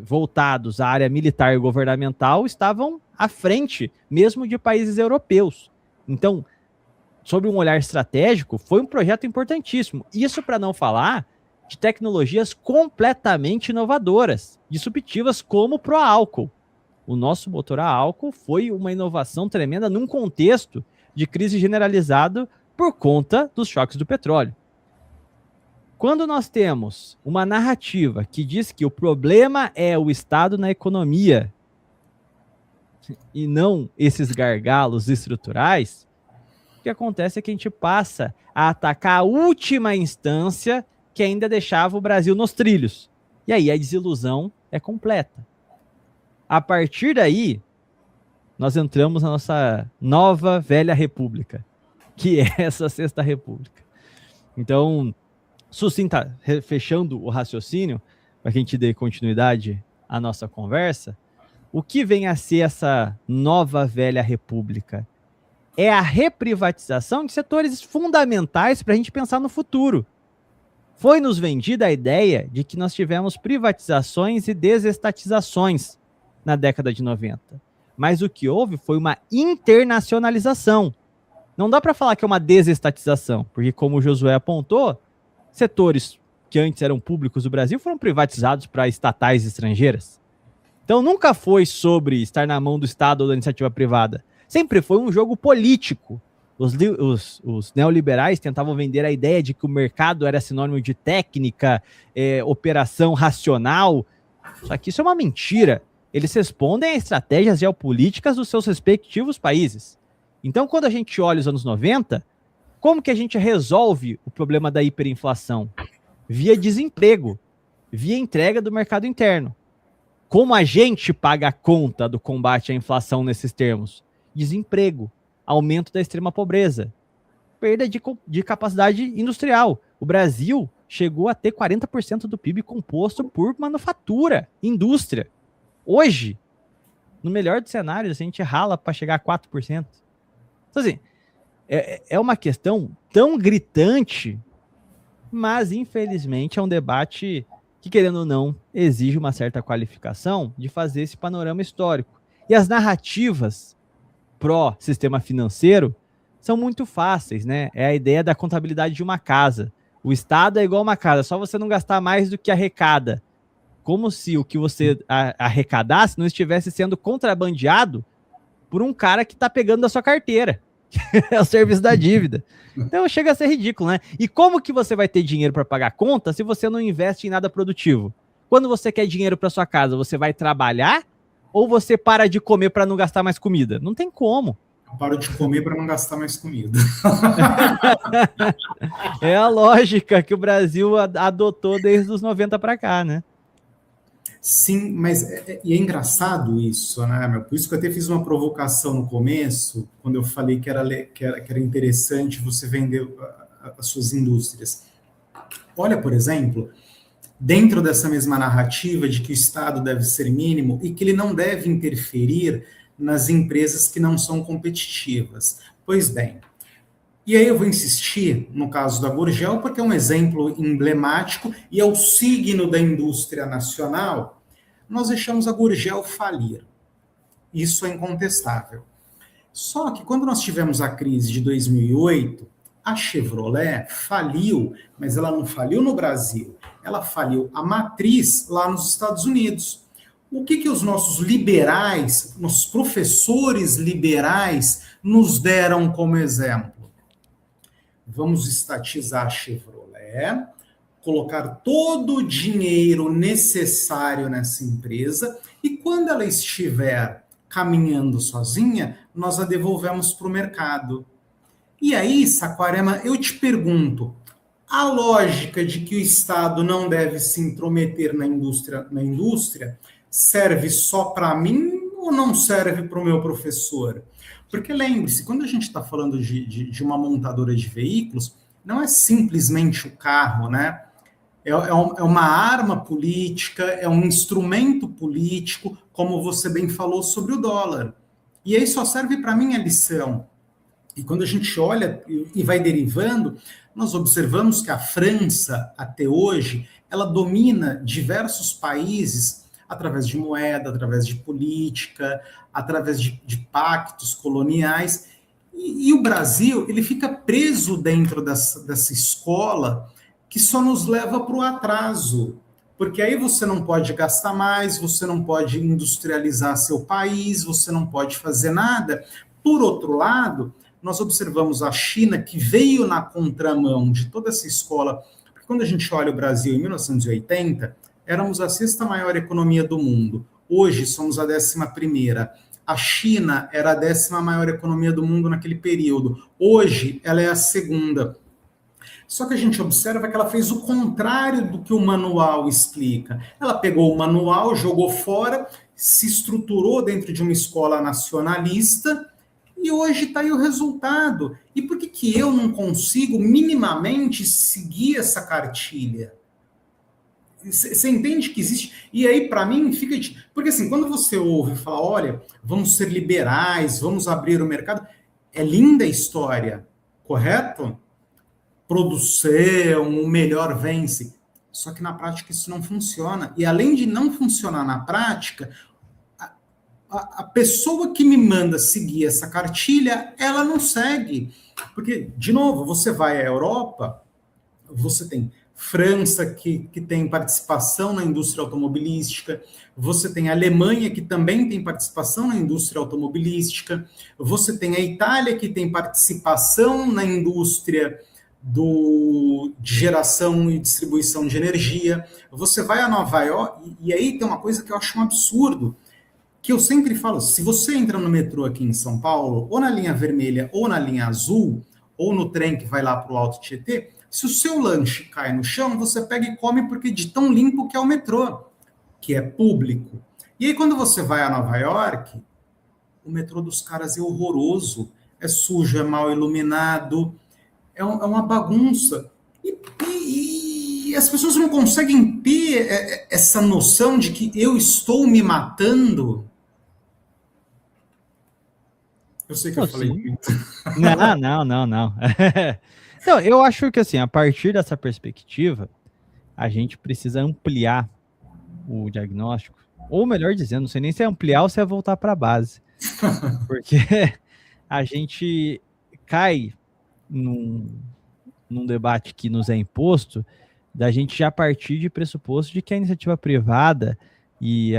voltados à área militar e governamental estavam à frente, mesmo de países europeus. Então, sob um olhar estratégico, foi um projeto importantíssimo. Isso para não falar de tecnologias completamente inovadoras, disruptivas, como o pró-álcool. O nosso motor a álcool foi uma inovação tremenda num contexto de crise generalizada por conta dos choques do petróleo. Quando nós temos uma narrativa que diz que o problema é o Estado na economia e não esses gargalos estruturais, o que acontece é que a gente passa a atacar a última instância que ainda deixava o Brasil nos trilhos. E aí a desilusão é completa. A partir daí, nós entramos na nossa nova velha república, que é essa sexta república. Então, sucinta, fechando o raciocínio, para que a gente dê continuidade à nossa conversa, o que vem a ser essa nova velha república? É a reprivatização de setores fundamentais para a gente pensar no futuro. Foi nos vendida a ideia de que nós tivemos privatizações e desestatizações na década de 90. Mas o que houve foi uma internacionalização. Não dá para falar que é uma desestatização, porque como o Josué apontou, setores que antes eram públicos do Brasil foram privatizados para estatais estrangeiras. Então nunca foi sobre estar na mão do Estado ou da iniciativa privada. Sempre foi um jogo político. Os neoliberais tentavam vender a ideia de que o mercado era sinônimo de técnica, operação racional. Só que isso é uma mentira. Eles respondem a estratégias geopolíticas dos seus respectivos países. Então, quando a gente olha os anos 90, como que a gente resolve o problema da hiperinflação? Via desemprego, via entrega do mercado interno. Como a gente paga a conta do combate à inflação nesses termos? Desemprego, aumento da extrema pobreza, perda de capacidade industrial. O Brasil chegou a ter 40% do PIB composto por manufatura, indústria. Hoje, no melhor dos cenários, a gente rala para chegar a 4%. Então, assim, é uma questão tão gritante, mas, infelizmente, é um debate que, querendo ou não, exige uma certa qualificação de fazer esse panorama histórico. E as narrativas pró-sistema financeiro são muito fáceis, né? É a ideia da contabilidade de uma casa. O Estado é igual uma casa, só você não gastar mais do que arrecada. Como se o que você arrecadasse não estivesse sendo contrabandeado por um cara que está pegando da sua carteira. É o serviço da dívida. Então chega a ser ridículo, né? E como que você vai ter dinheiro para pagar conta se você não investe em nada produtivo? Quando você quer dinheiro para sua casa, você vai trabalhar ou você para de comer para não gastar mais comida? Não tem como. Eu paro de comer para não gastar mais comida. É a lógica que o Brasil adotou desde os 90 para cá, né? Sim, mas é engraçado isso, né, meu? Por isso que eu até fiz uma provocação no começo, quando eu falei que era interessante você vender as suas indústrias. Olha, por exemplo, dentro dessa mesma narrativa de que o Estado deve ser mínimo e que ele não deve interferir nas empresas que não são competitivas. Pois bem, e aí eu vou insistir no caso da Gurgel, porque é um exemplo emblemático e é o signo da indústria nacional. Nós deixamos a Gurgel falir. Isso é incontestável. Só que quando nós tivemos a crise de 2008, a Chevrolet faliu, mas ela não faliu no Brasil, ela faliu a matriz lá nos Estados Unidos. O que os nossos liberais, nossos professores liberais nos deram como exemplo? Vamos estatizar a Chevrolet, colocar todo o dinheiro necessário nessa empresa e quando ela estiver caminhando sozinha, nós a devolvemos para o mercado. E aí, Saquarema, eu te pergunto, a lógica de que o Estado não deve se intrometer na indústria serve só para mim ou não serve para o meu professor? Porque lembre-se, quando a gente está falando de uma montadora de veículos, não é simplesmente o carro, né? É uma arma política, é um instrumento político, como você bem falou sobre o dólar. E aí só serve para mim a lição. E quando a gente olha e vai derivando, nós observamos que a França, até hoje, ela domina diversos países através de moeda, através de política, através de pactos coloniais. E o Brasil, ele fica preso dentro dessa escola que só nos leva para o atraso. Porque aí você não pode gastar mais, você não pode industrializar seu país, você não pode fazer nada. Por outro lado, nós observamos a China, que veio na contramão de toda essa escola. Porque quando a gente olha o Brasil em 1980, éramos a 6ª maior economia do mundo. Hoje somos a 11ª. A China era a 10ª maior economia do mundo naquele período. Hoje ela é a 2ª. Só que a gente observa que ela fez o contrário do que o manual explica. Ela pegou o manual, jogou fora, se estruturou dentro de uma escola nacionalista e hoje está aí o resultado. E por que eu não consigo minimamente seguir essa cartilha? Você entende que existe? E aí, para mim, fica... Porque assim, quando você ouve falar, olha, vamos ser liberais, vamos abrir o mercado, é linda a história, correto? Produção, o melhor vence. Só que na prática isso não funciona. E além de não funcionar na prática, a pessoa que me manda seguir essa cartilha, ela não segue. Porque, de novo, você vai à Europa, você tem França, que tem participação na indústria automobilística, você tem a Alemanha, que também tem participação na indústria automobilística, você tem a Itália, que tem participação na indústria de geração e distribuição de energia. Você vai a Nova York, e aí tem uma coisa que eu acho um absurdo, que eu sempre falo, se você entra no metrô aqui em São Paulo, ou na linha vermelha, ou na linha azul, ou no trem que vai lá para o Alto Tietê, se o seu lanche cai no chão, você pega e come porque de tão limpo que é o metrô, que é público. E aí quando você vai a Nova York, o metrô dos caras é horroroso, é sujo, é mal iluminado, é uma bagunça. E as pessoas não conseguem ter essa noção de que eu estou me matando. Eu sei que eu falei muito. Não. Então, eu acho que assim, a partir dessa perspectiva, a gente precisa ampliar o diagnóstico, ou melhor dizendo, não sei nem se é ampliar ou se é voltar para a base. Porque a gente cai num debate que nos é imposto, da gente já partir de pressuposto de que a iniciativa privada e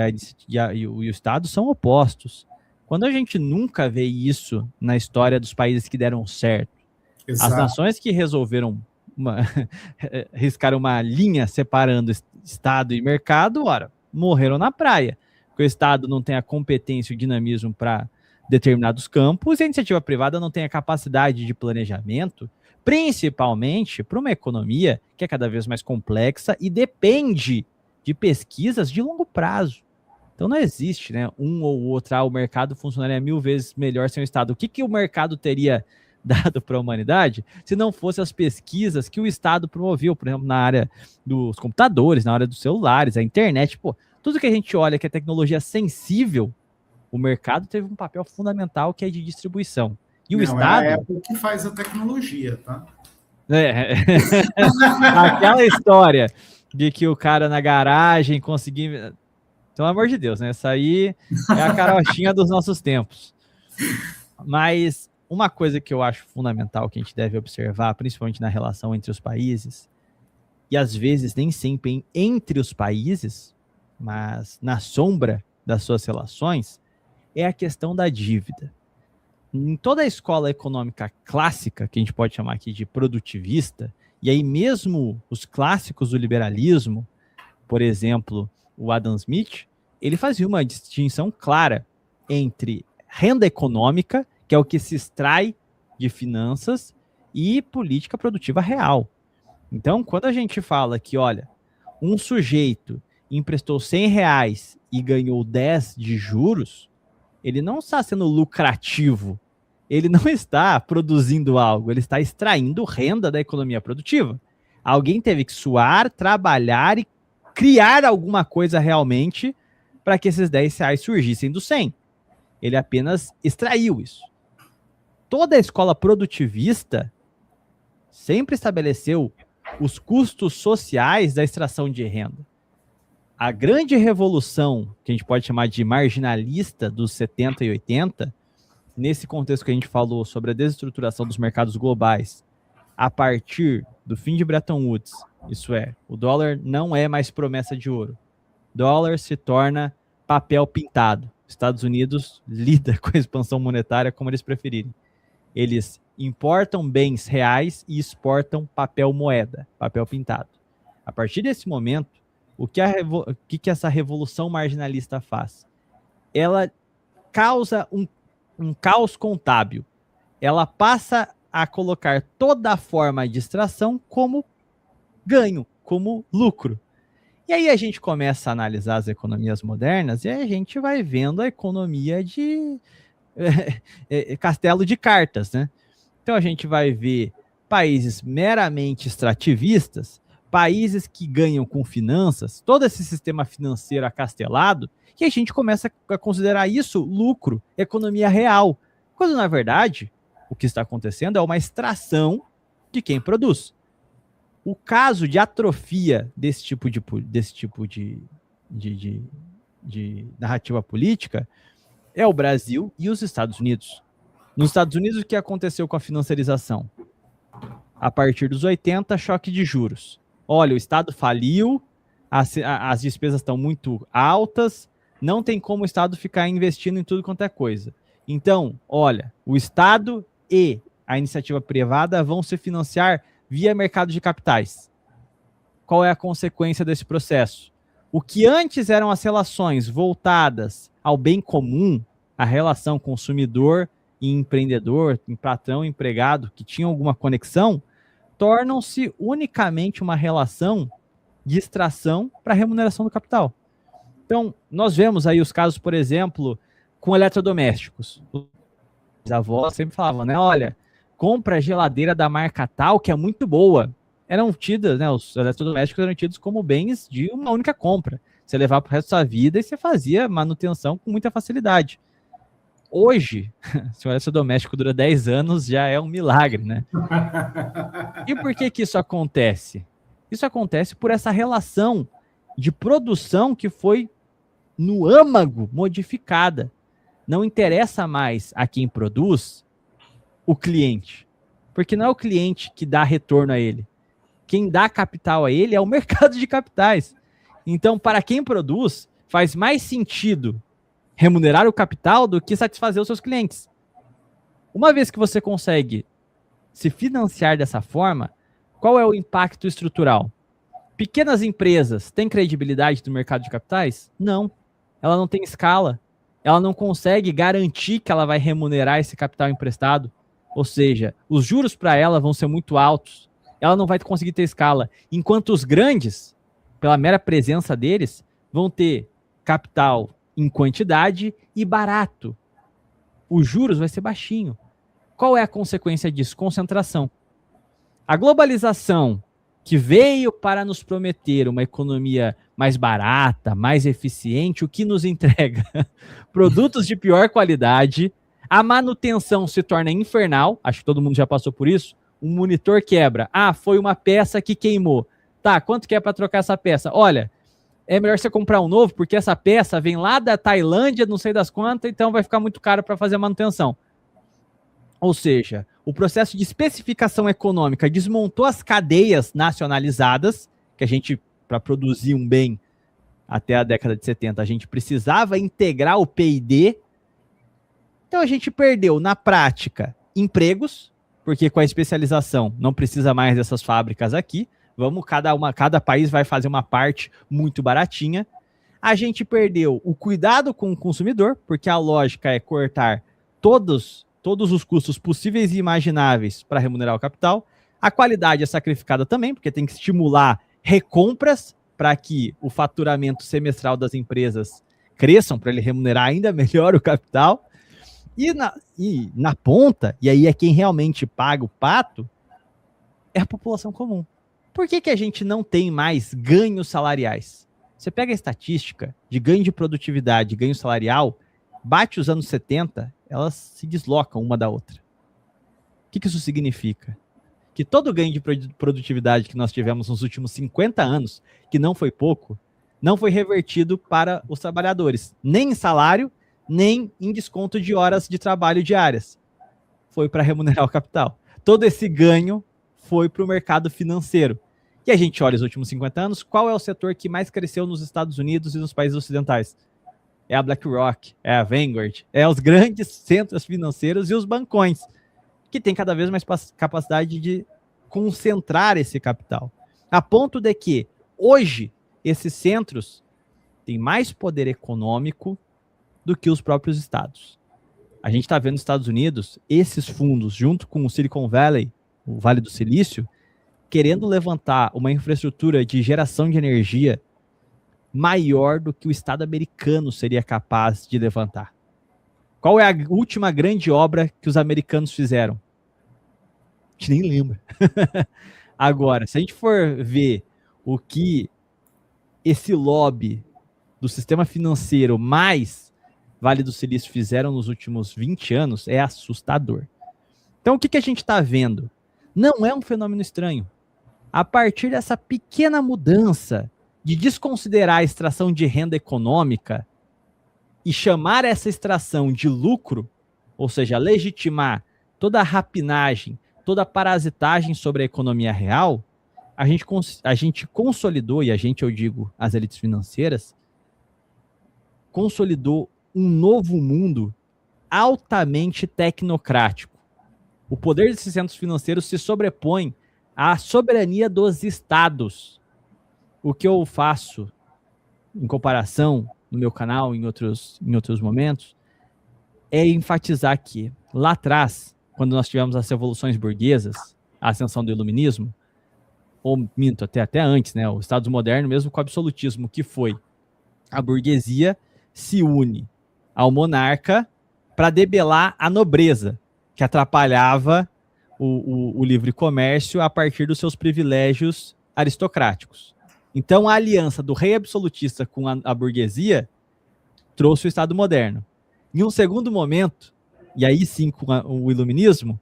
o Estado são opostos. Quando a gente nunca vê isso na história dos países que deram certo, Exato. As nações que resolveram riscar uma linha separando Estado e mercado, ora, morreram na praia. Porque o Estado não tem a competência e o dinamismo para determinados campos e a iniciativa privada não tem a capacidade de planejamento, principalmente para uma economia que é cada vez mais complexa e depende de pesquisas de longo prazo. Então não existe, né, um ou outro, o mercado funcionaria 1000 vezes melhor sem o Estado. O que o mercado teria dado para a humanidade se não fosse as pesquisas que o Estado promoveu, por exemplo, na área dos computadores, na área dos celulares, a internet, pô, tudo que a gente olha que é tecnologia sensível, o mercado teve um papel fundamental que é de distribuição. E o Estado... É a Apple que faz a tecnologia, tá? Aquela história de que o cara na garagem conseguiu... Pelo amor de Deus, né? Essa aí é a carochinha dos nossos tempos. Mas uma coisa que eu acho fundamental que a gente deve observar, principalmente na relação entre os países, e às vezes nem sempre entre os países, mas na sombra das suas relações, é a questão da dívida. Em toda a escola econômica clássica, que a gente pode chamar aqui de produtivista, e aí mesmo os clássicos do liberalismo, por exemplo, o Adam Smith, ele fazia uma distinção clara entre renda econômica, que é o que se extrai de finanças, e política produtiva real. Então, quando a gente fala que, olha, um sujeito emprestou R$100 e ganhou 10 de juros, ele não está sendo lucrativo, ele não está produzindo algo, ele está extraindo renda da economia produtiva. Alguém teve que suar, trabalhar e criar alguma coisa realmente para que esses R$10 surgissem do 100. Ele apenas extraiu isso. Toda a escola produtivista sempre estabeleceu os custos sociais da extração de renda. A grande revolução, que a gente pode chamar de marginalista dos 70 e 80, nesse contexto que a gente falou sobre a desestruturação dos mercados globais, a partir do fim de Bretton Woods, isso é, o dólar não é mais promessa de ouro. Dólar se torna papel pintado. Estados Unidos lida com a expansão monetária como eles preferirem. Eles importam bens reais e exportam papel moeda, papel pintado. A partir desse momento, o que essa revolução marginalista faz? Ela causa um caos contábil. Ela passa a colocar toda a forma de extração como ganho, como lucro. E aí a gente começa a analisar as economias modernas e a gente vai vendo a economia de castelo de cartas, né? Então a gente vai ver países meramente extrativistas, países que ganham com finanças, todo esse sistema financeiro acastelado, e a gente começa a considerar isso lucro, economia real, quando na verdade o que está acontecendo é uma extração de quem produz. O caso de atrofia desse tipo de narrativa política é o Brasil e os Estados Unidos. Nos Estados Unidos, o que aconteceu com a financiarização? A partir dos 80, choque de juros. Olha, o Estado faliu, as despesas estão muito altas, não tem como o Estado ficar investindo em tudo quanto é coisa. Então, olha, o Estado e a iniciativa privada vão se financiar via mercado de capitais. Qual é a consequência desse processo? O que antes eram as relações voltadas ao bem comum, a relação consumidor e empreendedor, patrão e empregado, que tinham alguma conexão, tornam-se unicamente uma relação de extração para remuneração do capital. Então, nós vemos aí os casos, por exemplo, com eletrodomésticos. Os avós sempre falavam, né? Olha, compra a geladeira da marca tal, que é muito boa. Eram tidas, né? Os eletrodomésticos eram tidos como bens de uma única compra. Você levava para o resto da sua vida e você fazia manutenção com muita facilidade. Hoje, se o eletrodoméstico dura 10 anos, já é um milagre, né? E por que isso acontece? Isso acontece por essa relação de produção que foi no âmago modificada. Não interessa mais a quem produz o cliente, porque não é o cliente que dá retorno a ele. Quem dá capital a ele é o mercado de capitais. Então, para quem produz, faz mais sentido remunerar o capital do que satisfazer os seus clientes. Uma vez que você consegue se financiar dessa forma, qual é o impacto estrutural? Pequenas empresas têm credibilidade no mercado de capitais? Não. Ela não tem escala. Ela não consegue garantir que ela vai remunerar esse capital emprestado. Ou seja, os juros para ela vão ser muito altos. Ela não vai conseguir ter escala. Enquanto os grandes, pela mera presença deles, vão ter capital em quantidade e barato. Os juros vai ser baixinho. qual é a consequência disso? Concentração. A globalização, que veio para nos prometer uma economia mais barata, mais eficiente, o que nos entrega? Produtos de pior qualidade, a manutenção se torna infernal, acho que todo mundo já passou por isso, um monitor quebra, foi uma peça que queimou, tá, quanto que é para trocar essa peça? Olha, é melhor você comprar um novo, porque essa peça vem lá da Tailândia, não sei das quantas, então vai ficar muito caro para fazer a manutenção. Ou seja, o processo de especificação econômica desmontou as cadeias nacionalizadas, que a gente, para produzir um bem até a década de 70, a gente precisava integrar o P&D. Então a gente perdeu, na prática, empregos, porque com a especialização não precisa mais dessas fábricas aqui. Cada país vai fazer uma parte muito baratinha. A gente perdeu o cuidado com o consumidor, porque a lógica é cortar todos os custos possíveis e imagináveis para remunerar o capital. A qualidade é sacrificada também, porque tem que estimular recompras para que o faturamento semestral das empresas cresçam, para ele remunerar ainda melhor o capital. E na ponta, e aí é quem realmente paga o pato, é a população comum. Por que a gente não tem mais ganhos salariais? Você pega a estatística de ganho de produtividade, ganho salarial, bate os anos 70, elas se deslocam uma da outra. O que isso significa? Que todo ganho de produtividade que nós tivemos nos últimos 50 anos, que não foi pouco, não foi revertido para os trabalhadores, nem em salário, nem em desconto de horas de trabalho diárias. Foi para remunerar o capital. Todo esse ganho foi para o mercado financeiro. E a gente olha os últimos 50 anos, qual é o setor que mais cresceu nos Estados Unidos e nos países ocidentais? É a BlackRock, é a Vanguard, é os grandes centros financeiros e os bancões, que têm cada vez mais capacidade de concentrar esse capital. A ponto de que, hoje, esses centros têm mais poder econômico do que os próprios estados. A gente está vendo nos Estados Unidos, esses fundos, junto com o Silicon Valley, o Vale do Silício, querendo levantar uma infraestrutura de geração de energia maior do que o Estado americano seria capaz de levantar. Qual é a última grande obra que os americanos fizeram? A gente nem lembra. Agora, se a gente for ver o que esse lobby do sistema financeiro mais Vale do Silício fizeram nos últimos 20 anos, é assustador. Então, o que a gente está vendo? Não é um fenômeno estranho. A partir dessa pequena mudança de desconsiderar a extração de renda econômica e chamar essa extração de lucro, ou seja, legitimar toda a rapinagem, toda a parasitagem sobre a economia real, a gente consolidou, e eu digo as elites financeiras, consolidou um novo mundo altamente tecnocrático. O poder desses centros financeiros se sobrepõe à soberania dos estados. O que eu faço em comparação no meu canal, em outros momentos, é enfatizar que lá atrás, quando nós tivemos as revoluções burguesas, a ascensão do iluminismo, ou minto, até antes, né, o Estado moderno, mesmo com o absolutismo, que foi a burguesia se une ao monarca para debelar a nobreza, que atrapalhava o livre comércio a partir dos seus privilégios aristocráticos. Então, a aliança do rei absolutista com a burguesia trouxe o Estado moderno. Em um segundo momento, e aí sim com o iluminismo,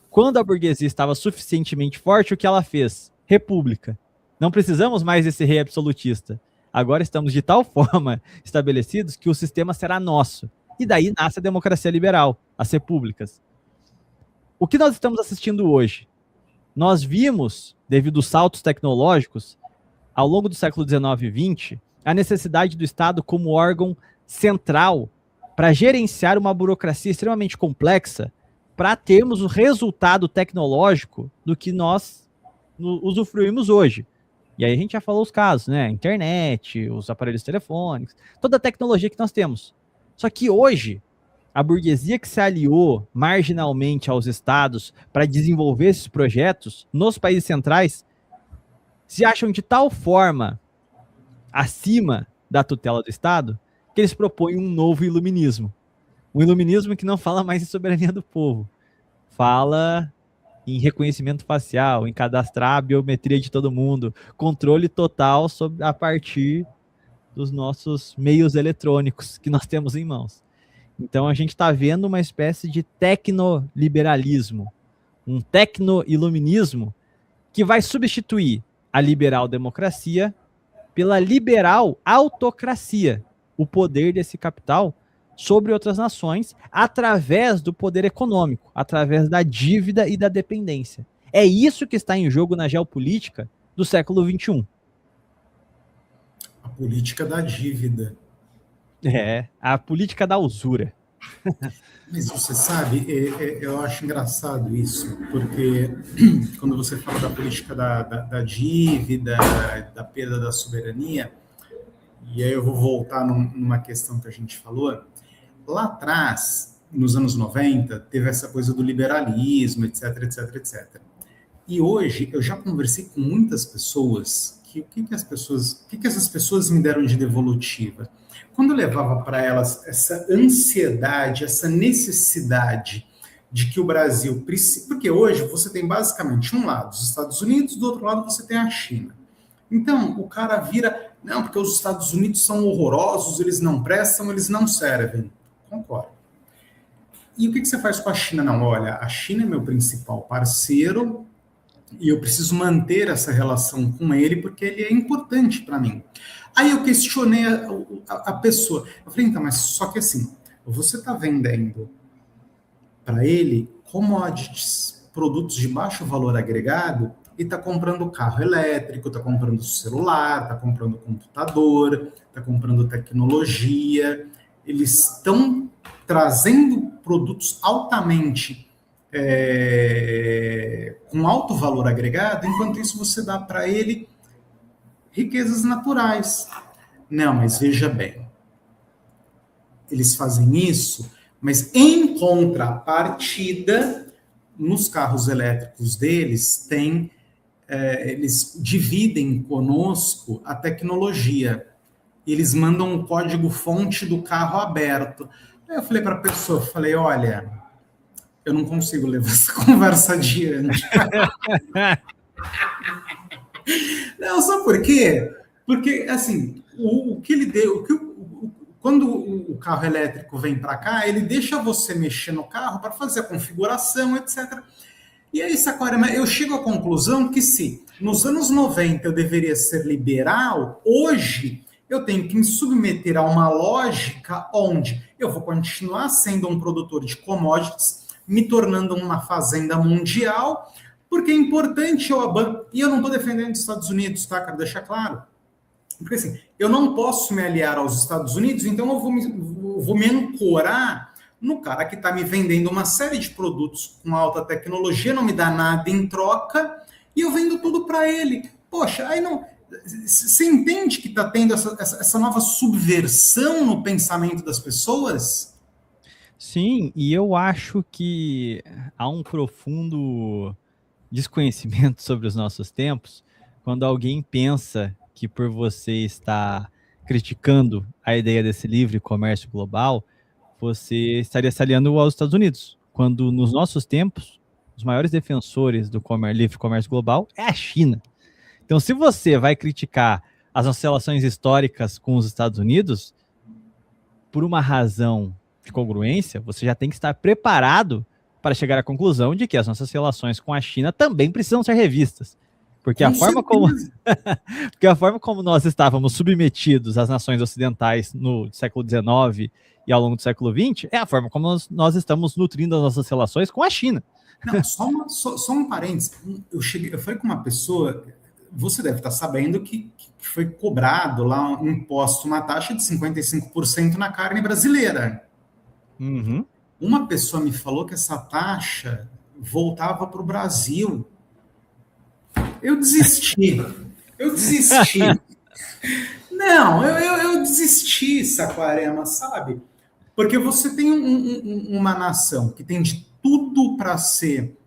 quando a burguesia estava suficientemente forte, o que ela fez? República. Não precisamos mais desse rei absolutista. Agora estamos de tal forma estabelecidos que o sistema será nosso. E daí nasce a democracia liberal, as repúblicas. O que nós estamos assistindo hoje? Nós vimos, devido aos saltos tecnológicos, ao longo do século XIX e XX, a necessidade do Estado como órgão central para gerenciar uma burocracia extremamente complexa para termos o resultado tecnológico do que nós usufruímos hoje. E aí a gente já falou os casos, né? A internet, os aparelhos telefônicos, toda a tecnologia que nós temos. Só que hoje, a burguesia que se aliou marginalmente aos estados para desenvolver esses projetos nos países centrais se acham de tal forma acima da tutela do Estado que eles propõem um novo iluminismo. Um iluminismo que não fala mais em soberania do povo. fala em reconhecimento facial, em cadastrar a biometria de todo mundo, controle total sobre, a partir dos nossos meios eletrônicos que nós temos em mãos. Então a gente está vendo uma espécie de tecnoliberalismo, um tecno-iluminismo que vai substituir a liberal democracia pela liberal autocracia, o poder desse capital sobre outras nações através do poder econômico, através da dívida e da dependência. É isso que está em jogo na geopolítica do século XXI. A política da dívida. É, a política da usura. Mas você sabe, eu acho engraçado isso, porque quando você fala da política da dívida, da perda da soberania, e aí eu vou voltar numa questão que a gente falou, lá atrás, nos anos 90, teve essa coisa do liberalismo, etc, etc, etc. E hoje eu já conversei com muitas pessoas o que essas pessoas me deram de devolutiva? Quando eu levava para elas essa ansiedade, essa necessidade de que o Brasil precisa... Porque hoje você tem basicamente um lado os Estados Unidos, do outro lado você tem a China. Então, o cara vira... Não, porque os Estados Unidos são horrorosos, eles não prestam, eles não servem. Concordo. E o que você faz com a China? Não, olha, a China é meu principal parceiro e eu preciso manter essa relação com ele porque ele é importante para mim. Aí eu questionei a pessoa. Eu falei, então, mas só que assim, você está vendendo para ele commodities, produtos de baixo valor agregado, e está comprando carro elétrico, está comprando celular, está comprando computador, está comprando tecnologia. Eles estão trazendo produtos altamente com alto valor agregado, enquanto isso você dá para ele riquezas naturais. Não, mas veja bem, eles fazem isso, mas em contrapartida, nos carros elétricos deles, eles dividem conosco a tecnologia. Eles mandam o código-fonte do carro aberto. Aí eu falei para a pessoa, olha, eu não consigo levar essa conversa adiante. Não, sabe por quê? Porque, assim, o que ele deu... Quando o carro elétrico vem para cá, ele deixa você mexer no carro para fazer a configuração, etc. E aí, Saquarema, eu chego à conclusão que se nos anos 90 eu deveria ser liberal, hoje eu tenho que me submeter a uma lógica onde eu vou continuar sendo um produtor de commodities, me tornando uma fazenda mundial, porque é importante e eu não estou defendendo os Estados Unidos, tá? Quero deixar claro. Porque assim, eu não posso me aliar aos Estados Unidos, então eu vou me ancorar no cara que está me vendendo uma série de produtos com alta tecnologia, não me dá nada em troca, e eu vendo tudo para ele. Poxa, aí não... Você entende que está tendo essa nova subversão no pensamento das pessoas? Sim, e eu acho que há um profundo desconhecimento sobre os nossos tempos quando alguém pensa que por você estar criticando a ideia desse livre comércio global, você estaria se aliando aos Estados Unidos, quando nos nossos tempos, os maiores defensores do livre comércio global é a China. Então, se você vai criticar as nossas relações históricas com os Estados Unidos, por uma razão de congruência, você já tem que estar preparado para chegar à conclusão de que as nossas relações com a China também precisam ser revistas. Porque a forma como nós estávamos submetidos às nações ocidentais no século XIX e ao longo do século XX é a forma como nós estamos nutrindo as nossas relações com a China. Não, só um parênteses. Eu falei com uma pessoa, você deve estar sabendo que foi cobrado lá um imposto, uma taxa de 55% na carne brasileira. Uhum. Uma pessoa me falou que essa taxa voltava para o Brasil. Eu desisti. Não, eu desisti, Saquarema, sabe? Porque você tem uma nação que tem de tudo para ser...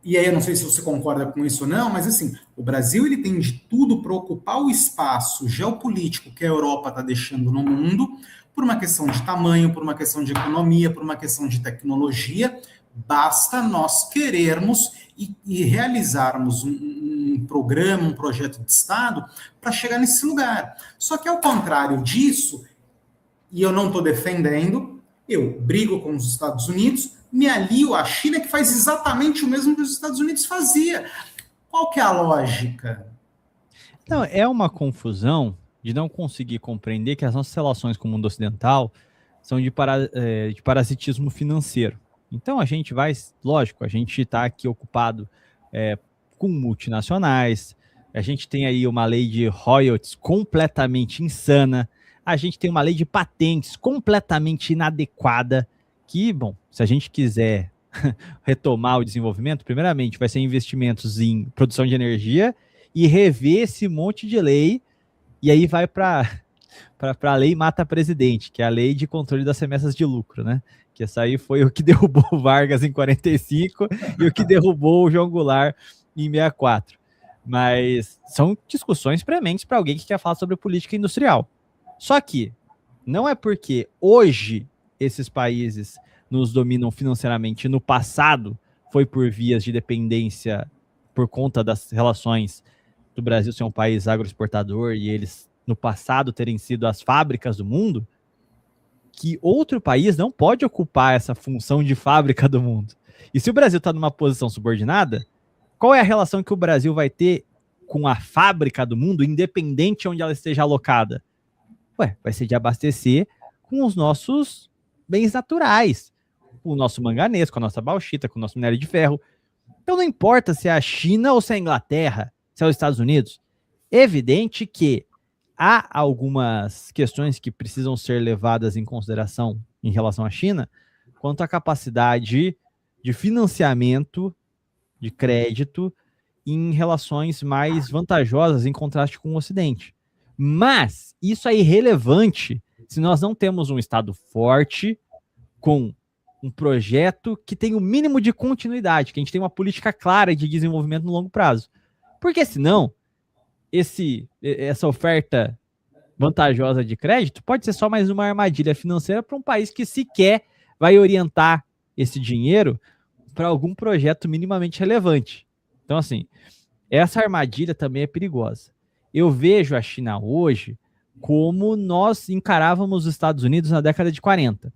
E aí eu não sei se você concorda com isso ou não, mas assim, o Brasil ele tem de tudo para ocupar o espaço geopolítico que a Europa está deixando no mundo, por uma questão de tamanho, por uma questão de economia, por uma questão de tecnologia, Basta nós querermos e realizarmos um programa, um projeto de Estado para chegar nesse lugar. Só que, ao contrário disso, e eu não estou defendendo, eu brigo com os Estados Unidos, me alio à China, que faz exatamente o mesmo que os Estados Unidos fazia. Qual que é a lógica? Não, é uma confusão de não conseguir compreender que as nossas relações com o mundo ocidental são de parasitismo financeiro. Então a gente vai, lógico, a gente está aqui ocupado com multinacionais, a gente tem aí uma lei de royalties completamente insana, a gente tem uma lei de patentes completamente inadequada, que, bom, se a gente quiser retomar o desenvolvimento, primeiramente vai ser investimentos em produção de energia e rever esse monte de lei, e aí vai para a lei mata presidente, que é a lei de controle das remessas de lucro, né? Que essa aí foi o que derrubou o Vargas em 45 e o que derrubou o João Goulart em 64. Mas são discussões prementes para alguém que quer falar sobre política industrial. Só que não é porque hoje esses países nos dominam financeiramente, no passado foi por vias de dependência por conta das relações do Brasil ser um país agroexportador e eles no passado terem sido as fábricas do mundo, que outro país não pode ocupar essa função de fábrica do mundo. E se o Brasil está numa posição subordinada, qual é a relação que o Brasil vai ter com a fábrica do mundo, independente onde ela esteja alocada? Ué, vai ser de abastecer com os nossos bens naturais, com o nosso manganês, com a nossa bauxita, com o nosso minério de ferro. Então não importa se é a China ou se é a Inglaterra, se é os Estados Unidos. É evidente que há algumas questões que precisam ser levadas em consideração em relação à China, quanto à capacidade de financiamento, de crédito, em relações mais vantajosas em contraste com o Ocidente. Mas isso é irrelevante se nós não temos um Estado forte, com um projeto que tem o mínimo de continuidade, que a gente tem uma política clara de desenvolvimento no longo prazo. Porque senão, essa oferta vantajosa de crédito pode ser só mais uma armadilha financeira para um país que sequer vai orientar esse dinheiro para algum projeto minimamente relevante. Então, assim, essa armadilha também é perigosa. Eu vejo a China hoje como nós encarávamos os Estados Unidos na década de 40.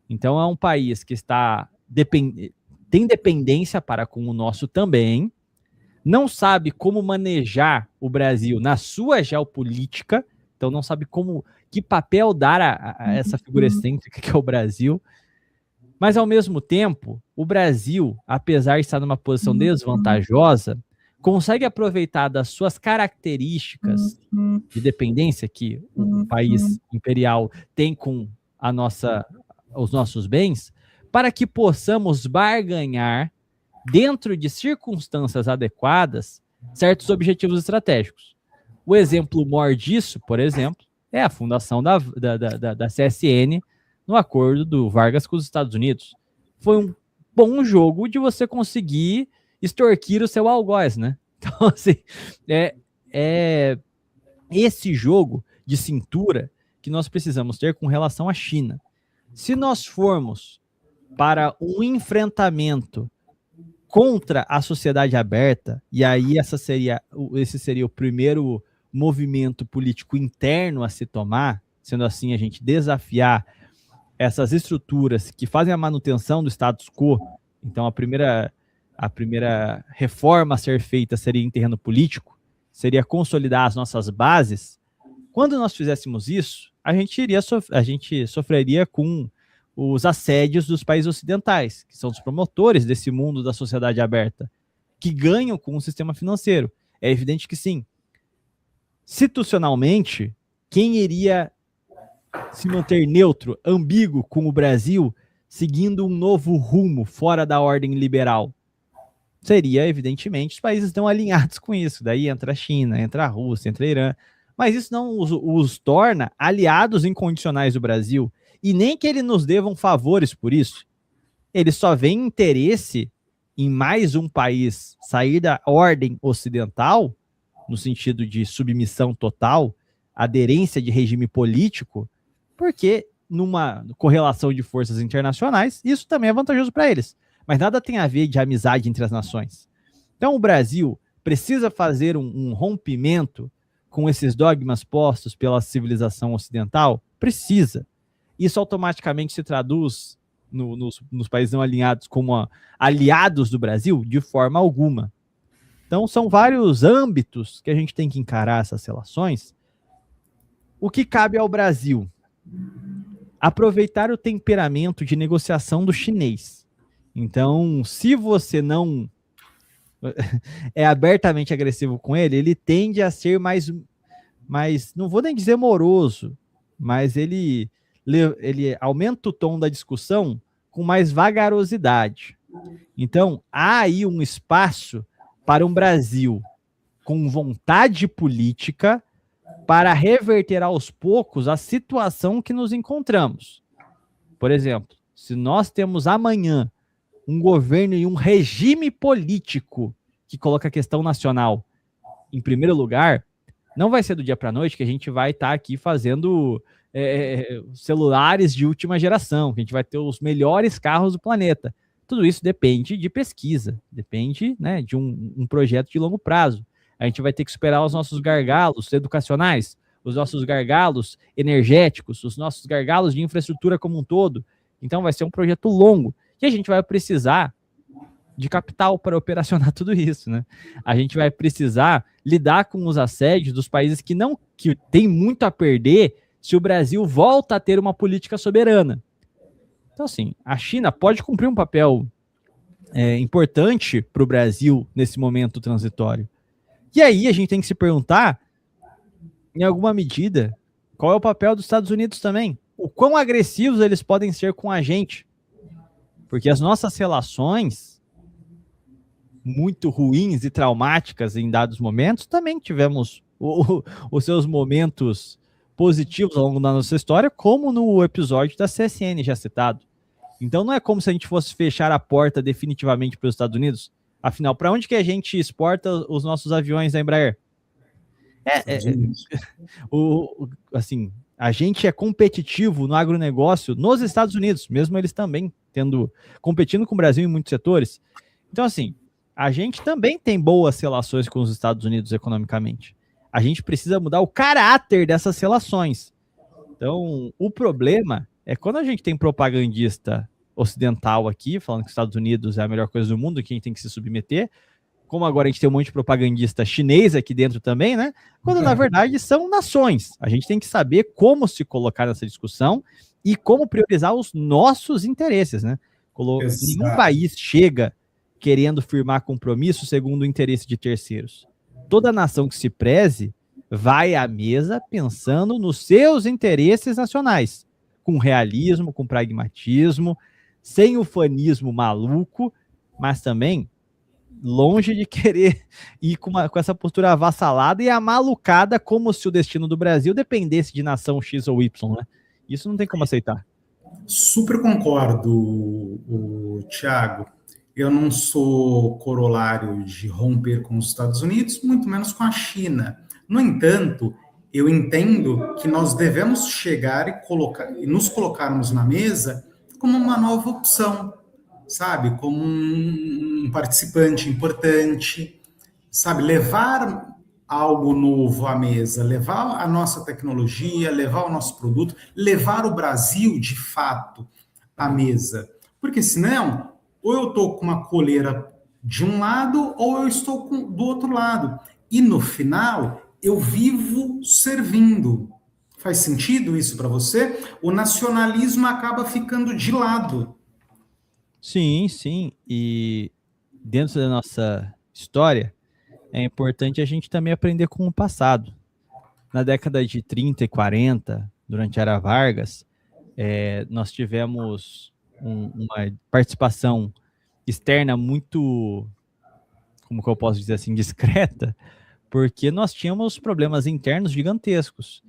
Então, é um país que tem dependência para com o nosso também, não sabe como manejar o Brasil na sua geopolítica, então não sabe que papel dar a essa figura excêntrica que é o Brasil, mas ao mesmo tempo, o Brasil, apesar de estar numa posição desvantajosa, consegue aproveitar das suas características de dependência que o país imperial tem com os nossos bens, para que possamos barganhar, dentro de circunstâncias adequadas, certos objetivos estratégicos. O exemplo maior disso, por exemplo, é a fundação da CSN no acordo do Vargas com os Estados Unidos. Foi um bom jogo de você conseguir extorquir o seu algoz, né? Então, assim, é esse jogo de cintura que nós precisamos ter com relação à China. Se nós formos para um enfrentamento contra a sociedade aberta, e aí esse seria o primeiro movimento político interno a se tomar, sendo assim a gente desafiar essas estruturas que fazem a manutenção do status quo. Então a primeira reforma a ser feita seria em terreno político, seria consolidar as nossas bases. Quando nós fizéssemos isso, a gente sofreria com os assédios dos países ocidentais, que são os promotores desse mundo da sociedade aberta, que ganham com o sistema financeiro. É evidente que sim. Institucionalmente, quem iria se manter neutro, ambíguo com o Brasil, seguindo um novo rumo fora da ordem liberal? Seria, evidentemente, os países não alinhados com isso. Daí entra a China, entra a Rússia, entra a Irã. Mas isso não os torna aliados incondicionais do Brasil, e nem que eles nos devam favores por isso. Eles só veem interesse em mais um país sair da ordem ocidental, no sentido de submissão total, aderência de regime político, porque numa correlação de forças internacionais, isso também é vantajoso para eles. mas nada tem a ver de amizade entre as nações. Então o Brasil precisa fazer um rompimento com esses dogmas postos pela civilização ocidental? Precisa. Isso automaticamente se traduz nos países não alinhados como aliados do Brasil? De forma alguma. Então são vários âmbitos que a gente tem que encarar essas relações. O que cabe ao Brasil? Aproveitar o temperamento de negociação do chinês. Então, se você não é abertamente agressivo com ele, ele tende a ser mais, não vou nem dizer moroso, mas ele aumenta o tom da discussão com mais vagarosidade. Então, há aí um espaço para um Brasil com vontade política para reverter aos poucos a situação que nos encontramos. Por exemplo, se nós temos amanhã um governo e um regime político que coloca a questão nacional em primeiro lugar, não vai ser do dia para a noite que a gente vai estar aqui fazendo celulares de última geração, que a gente vai ter os melhores carros do planeta. Tudo isso depende de pesquisa, depende, né, de um projeto de longo prazo. A gente vai ter que superar os nossos gargalos educacionais, os nossos gargalos energéticos, os nossos gargalos de infraestrutura como um todo. Então vai ser um projeto longo e a gente vai precisar de capital para operacionar tudo isso, né? A gente vai precisar lidar com os assédios dos países que têm muito a perder se o Brasil volta a ter uma política soberana. Então, assim, a China pode cumprir um papel importante para o Brasil nesse momento transitório. E aí a gente tem que se perguntar, em alguma medida, qual é o papel dos Estados Unidos também? O quão agressivos eles podem ser com a gente? Porque as nossas relações, muito ruins e traumáticas em dados momentos, também tivemos os seus momentos positivos ao longo da nossa história, como no episódio da CSN já citado. Então não é como se a gente fosse fechar a porta definitivamente para os Estados Unidos. Afinal, para onde que a gente exporta os nossos aviões da Embraer? Assim, a gente é competitivo no agronegócio nos Estados Unidos, mesmo eles também competindo com o Brasil em muitos setores. Então, assim, a gente também tem boas relações com os Estados Unidos economicamente. A gente precisa mudar o caráter dessas relações. Então, o problema é quando a gente tem propagandista ocidental aqui, falando que os Estados Unidos é a melhor coisa do mundo, que a gente tem que se submeter, como agora a gente tem um monte de propagandista chinês aqui dentro também, né? Quando, na verdade, são nações. A gente tem que saber como se colocar nessa discussão e como priorizar os nossos interesses, né? Nenhum país chega querendo firmar compromisso segundo o interesse de terceiros. Toda nação que se preze vai à mesa pensando nos seus interesses nacionais, com realismo, com pragmatismo, sem o fanismo maluco, mas também longe de querer ir com essa postura avassalada e amalucada, como se o destino do Brasil dependesse de nação X ou Y, né? Isso não tem como aceitar. Super concordo, Thiago. Eu não sou corolário de romper com os Estados Unidos, muito menos com a China. No entanto, eu entendo que nós devemos chegar e nos colocarmos na mesa como uma nova opção, sabe? Como um participante importante, sabe? Levar algo novo à mesa, levar a nossa tecnologia, levar o nosso produto, levar o Brasil, de fato, à mesa. Porque senão, ou eu estou com uma coleira de um lado, ou eu estou do outro lado. E no final, eu vivo servindo. Faz sentido isso para você? O nacionalismo acaba ficando de lado. Sim, sim. E dentro da nossa história, é importante a gente também aprender com o passado. Na década de 30 e 40, durante a Era Vargas, nós tivemos uma participação externa muito, como que eu posso dizer assim, discreta, porque nós tínhamos problemas internos gigantescos.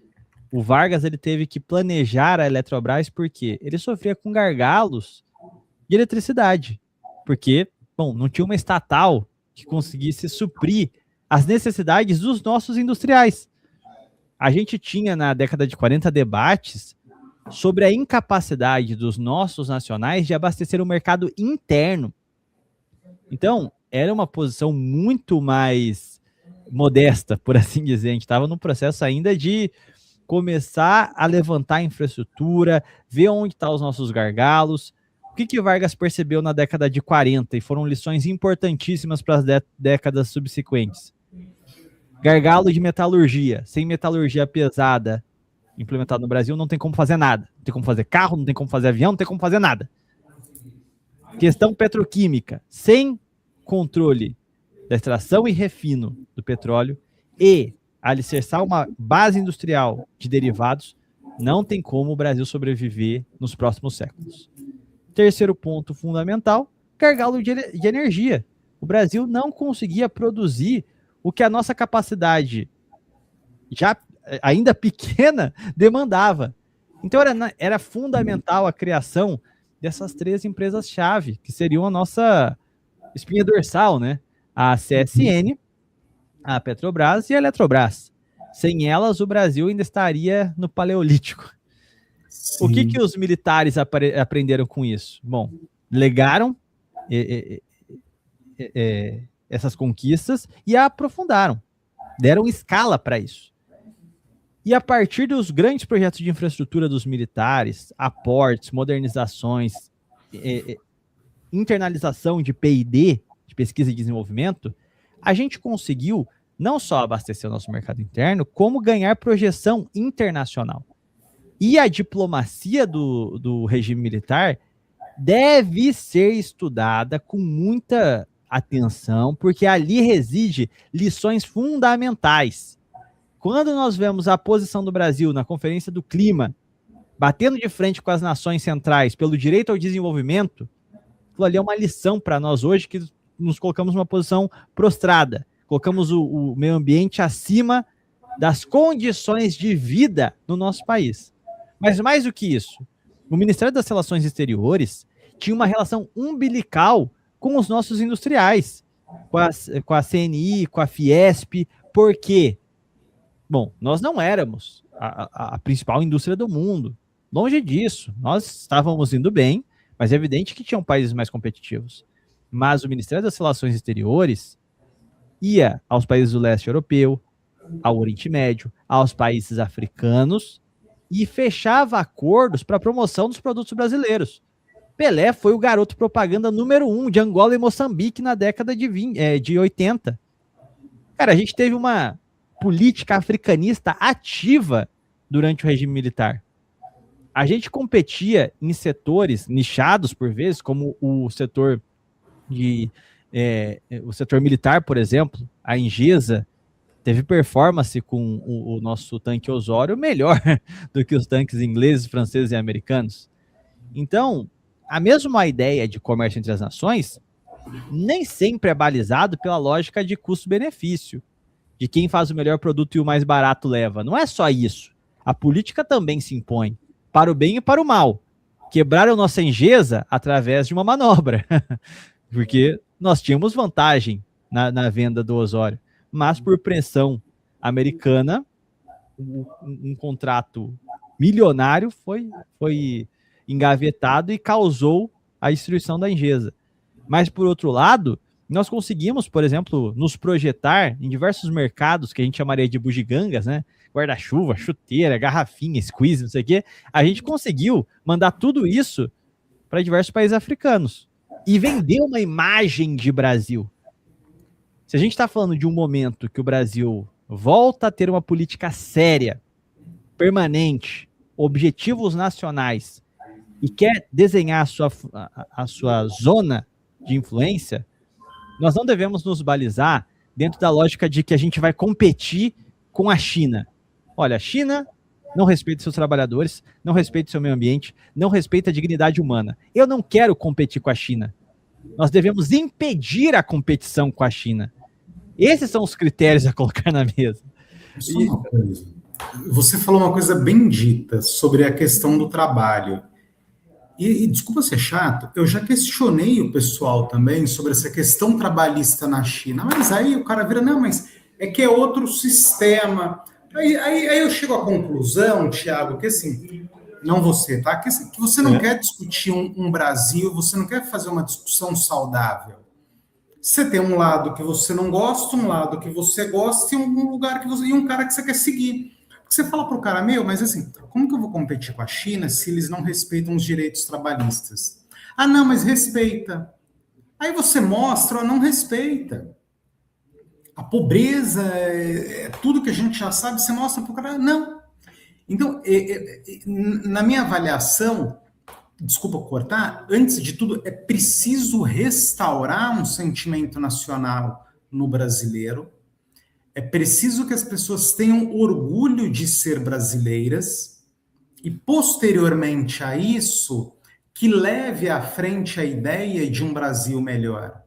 O Vargas ele teve que planejar a Eletrobras porque ele sofria com gargalos de eletricidade, porque, bom, não tinha uma estatal que conseguisse suprir as necessidades dos nossos industriais. A gente tinha, na década de 40, debates sobre a incapacidade dos nossos nacionais de abastecer o mercado interno. Então, era uma posição muito mais modesta, por assim dizer. A gente estava num processo ainda de começar a levantar a infraestrutura, ver onde estão os nossos gargalos. O que Vargas percebeu na década de 40 e foram lições importantíssimas para as décadas subsequentes? Gargalo de metalurgia. Sem metalurgia pesada implementada no Brasil, não tem como fazer nada. Não tem como fazer carro, não tem como fazer avião, não tem como fazer nada. Questão petroquímica. Sem controle da extração e refino do petróleo e alicerçar uma base industrial de derivados, não tem como o Brasil sobreviver nos próximos séculos. Terceiro ponto fundamental, gargalo de energia. O Brasil não conseguia produzir o que a nossa capacidade, já ainda pequena, demandava. Então era fundamental a criação dessas 3 empresas-chave, que seriam a nossa espinha dorsal, né? A CSN, a Petrobras e a Eletrobras. Sem elas, o Brasil ainda estaria no Paleolítico. Sim. O que os militares aprenderam com isso? Bom, legaram essas conquistas e a aprofundaram. Deram escala para isso. E a partir dos grandes projetos de infraestrutura dos militares, aportes, modernizações, internalização de P&D, de pesquisa e desenvolvimento, a gente conseguiu não só abastecer o nosso mercado interno, como ganhar projeção internacional. E a diplomacia do regime militar deve ser estudada com muita atenção, porque ali reside lições fundamentais. Quando nós vemos a posição do Brasil na Conferência do Clima, batendo de frente com as nações centrais pelo direito ao desenvolvimento, aquilo ali é uma lição para nós hoje, que nos colocamos numa posição prostrada. Colocamos o meio ambiente acima das condições de vida no nosso país. Mas mais do que isso, o Ministério das Relações Exteriores tinha uma relação umbilical com os nossos industriais, com a CNI, com a Fiesp. Por quê? Bom, nós não éramos a principal indústria do mundo. Longe disso. Nós estávamos indo bem, mas é evidente que tinham países mais competitivos. Mas o Ministério das Relações Exteriores ia aos países do leste europeu, ao Oriente Médio, aos países africanos e fechava acordos para a promoção dos produtos brasileiros. Pelé foi o garoto propaganda número 1 de Angola e Moçambique na década de 80. Cara, a gente teve uma política africanista ativa durante o regime militar. A gente competia em setores nichados, por vezes, como o setor militar, por exemplo. A Engesa teve performance com o nosso tanque Osório melhor do que os tanques ingleses, franceses e americanos. Então, a mesma ideia de comércio entre as nações nem sempre é balizado pela lógica de custo-benefício, de quem faz o melhor produto e o mais barato leva. Não é só isso. A política também se impõe, para o bem e para o mal. Quebraram nossa Engesa através de uma manobra, porque nós tínhamos vantagem na venda do Osório, mas por pressão americana, um contrato milionário foi engavetado e causou a destruição da Engesa. Mas, por outro lado, nós conseguimos, por exemplo, nos projetar em diversos mercados que a gente chamaria de bugigangas, né? Guarda-chuva, chuteira, garrafinha, squeeze, não sei o quê. A gente conseguiu mandar tudo isso para diversos países africanos e vender uma imagem de Brasil. Se a gente está falando de um momento que o Brasil volta a ter uma política séria, permanente, objetivos nacionais e quer desenhar a sua zona de influência, nós não devemos nos balizar dentro da lógica de que a gente vai competir com a China. Olha, a China não respeita seus trabalhadores, não respeita seu meio ambiente, não respeita a dignidade humana. Eu não quero competir com a China. Nós devemos impedir a competição com a China. Esses são os critérios a colocar na mesa. Só uma coisa. Você falou uma coisa bem dita sobre a questão do trabalho. E desculpa ser chato, eu já questionei o pessoal também sobre essa questão trabalhista na China, mas aí o cara vira, não, mas é que é outro sistema. Aí eu chego à conclusão, Thiago, que assim, não você, tá? Que você não quer discutir um Brasil, você não quer fazer uma discussão saudável. Você tem um lado que você não gosta, um lado que você gosta e um lugar que você, e um cara que você quer seguir. Você fala para o cara, mas assim, como que eu vou competir com a China se eles não respeitam os direitos trabalhistas? Ah, não, mas respeita. Aí você mostra, ó, não respeita. A pobreza, tudo que a gente já sabe, você mostra para o cara, não. Então, na minha avaliação, desculpa cortar, antes de tudo, é preciso restaurar um sentimento nacional no brasileiro. É preciso que as pessoas tenham orgulho de ser brasileiras e, posteriormente a isso, que leve à frente a ideia de um Brasil melhor.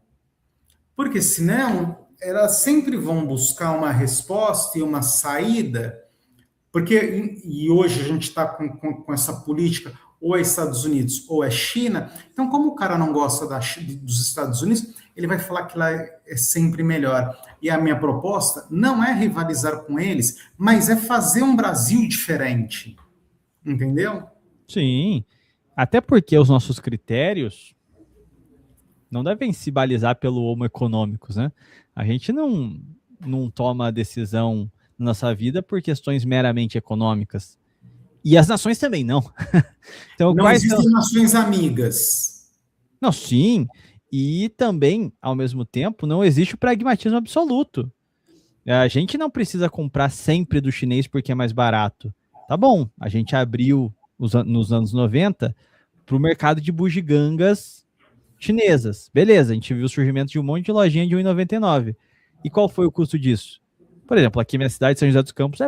Porque senão, elas sempre vão buscar uma resposta e uma saída, porque, e hoje a gente está com essa política, ou é Estados Unidos ou é China, então como o cara não gosta dos Estados Unidos, ele vai falar que lá é sempre melhor. E a minha proposta não é rivalizar com eles, mas é fazer um Brasil diferente. Entendeu? Sim, até porque os nossos critérios não devem se balizar pelo homo econômicos, né? A gente não toma decisão na nossa vida por questões meramente econômicas. E as nações também não. Então, não existem nações amigas. Não, sim. E também, ao mesmo tempo, não existe o pragmatismo absoluto. A gente não precisa comprar sempre do chinês porque é mais barato. Tá bom, a gente abriu nos anos 90 para o mercado de bugigangas chinesas. Beleza, a gente viu o surgimento de um monte de lojinha de R$1,99. E qual foi o custo disso? Por exemplo, aqui na minha cidade, São José dos Campos,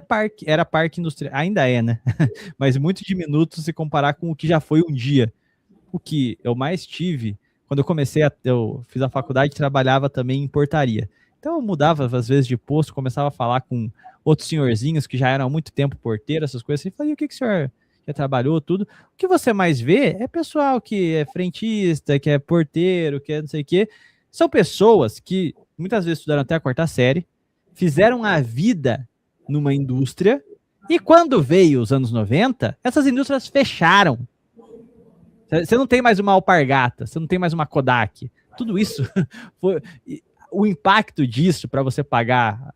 era parque industrial, ainda é, né? Mas muito diminuto se comparar com o que já foi um dia. O que eu mais tive, quando eu fiz a faculdade, trabalhava também em portaria. Então eu mudava, às vezes, de posto, começava a falar com outros senhorzinhos que já eram há muito tempo porteiro, essas coisas assim, falei, o que o senhor já trabalhou, tudo? O que você mais vê é pessoal que é frentista, que é porteiro, que é não sei o quê. São pessoas que muitas vezes estudaram até a quarta série, fizeram a vida numa indústria, e quando veio os anos 90, essas indústrias fecharam. Você não tem mais uma Alpargata, você não tem mais uma Kodak. Tudo isso, o impacto disso para você pagar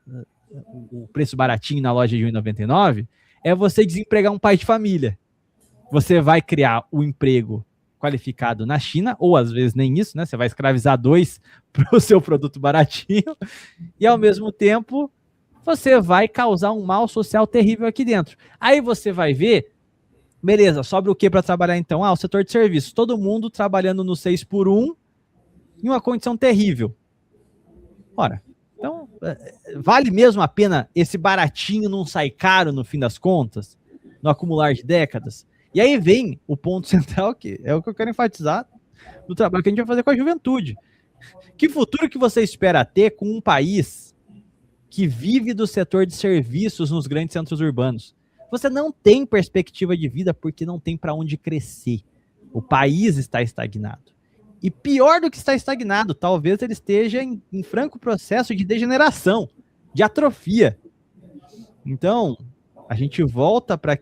o preço baratinho na loja de R$1,99 é você desempregar um pai de família. Você vai criar o emprego qualificado na China, ou às vezes nem isso, né? Você vai escravizar 2 para o seu produto baratinho, e ao mesmo tempo você vai causar um mal social terrível aqui dentro. Aí você vai ver, beleza, sobra o que para trabalhar então? O setor de serviços, todo mundo trabalhando no 6x1 em uma condição terrível. Ora, então, vale mesmo a pena esse baratinho não sair caro no fim das contas, no acumular de décadas? E aí vem o ponto central, que é o que eu quero enfatizar, do trabalho que a gente vai fazer com a juventude. Que futuro que você espera ter com um país que vive do setor de serviços nos grandes centros urbanos? Você não tem perspectiva de vida porque não tem para onde crescer. O país está estagnado. E pior do que estar estagnado, talvez ele esteja em franco processo de degeneração, de atrofia. Então, a gente volta para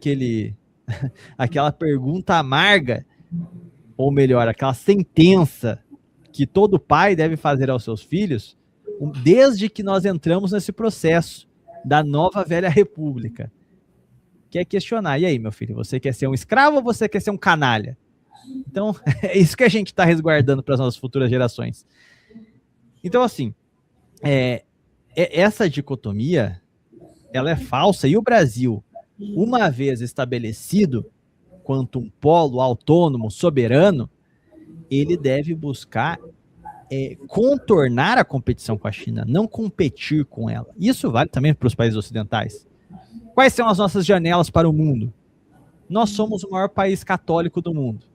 aquela pergunta amarga, ou melhor, aquela sentença que todo pai deve fazer aos seus filhos, desde que nós entramos nesse processo da nova velha república, que é questionar, e aí, meu filho, você quer ser um escravo ou você quer ser um canalha? Então, é isso que a gente está resguardando para as nossas futuras gerações. Então, assim, essa dicotomia, ela é falsa, e o Brasil, uma vez estabelecido quanto um polo autônomo, soberano, ele deve buscar contornar a competição com a China, não competir com ela. Isso vale também para os países ocidentais. Quais são as nossas janelas para o mundo? Nós somos o maior país católico do mundo.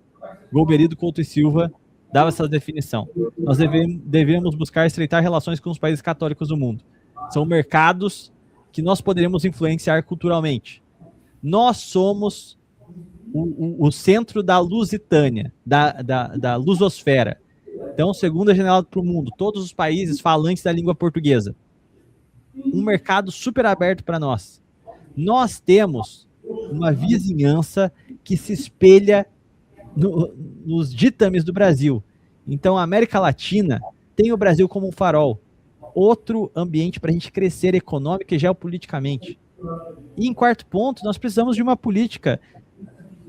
Golbery Couto e Silva dava essa definição. Nós devemos buscar estreitar relações com os países católicos do mundo. São mercados que nós poderemos influenciar culturalmente. Nós somos o centro da Lusitânia, da Lusosfera. Então, segunda janela para o mundo, todos os países falantes da língua portuguesa. Um mercado super aberto para nós. Nós temos uma vizinhança que se espelha nos ditames do Brasil. Então, a América Latina tem o Brasil como um farol, outro ambiente para a gente crescer econômica e geopoliticamente. E em quarto ponto, nós precisamos de uma política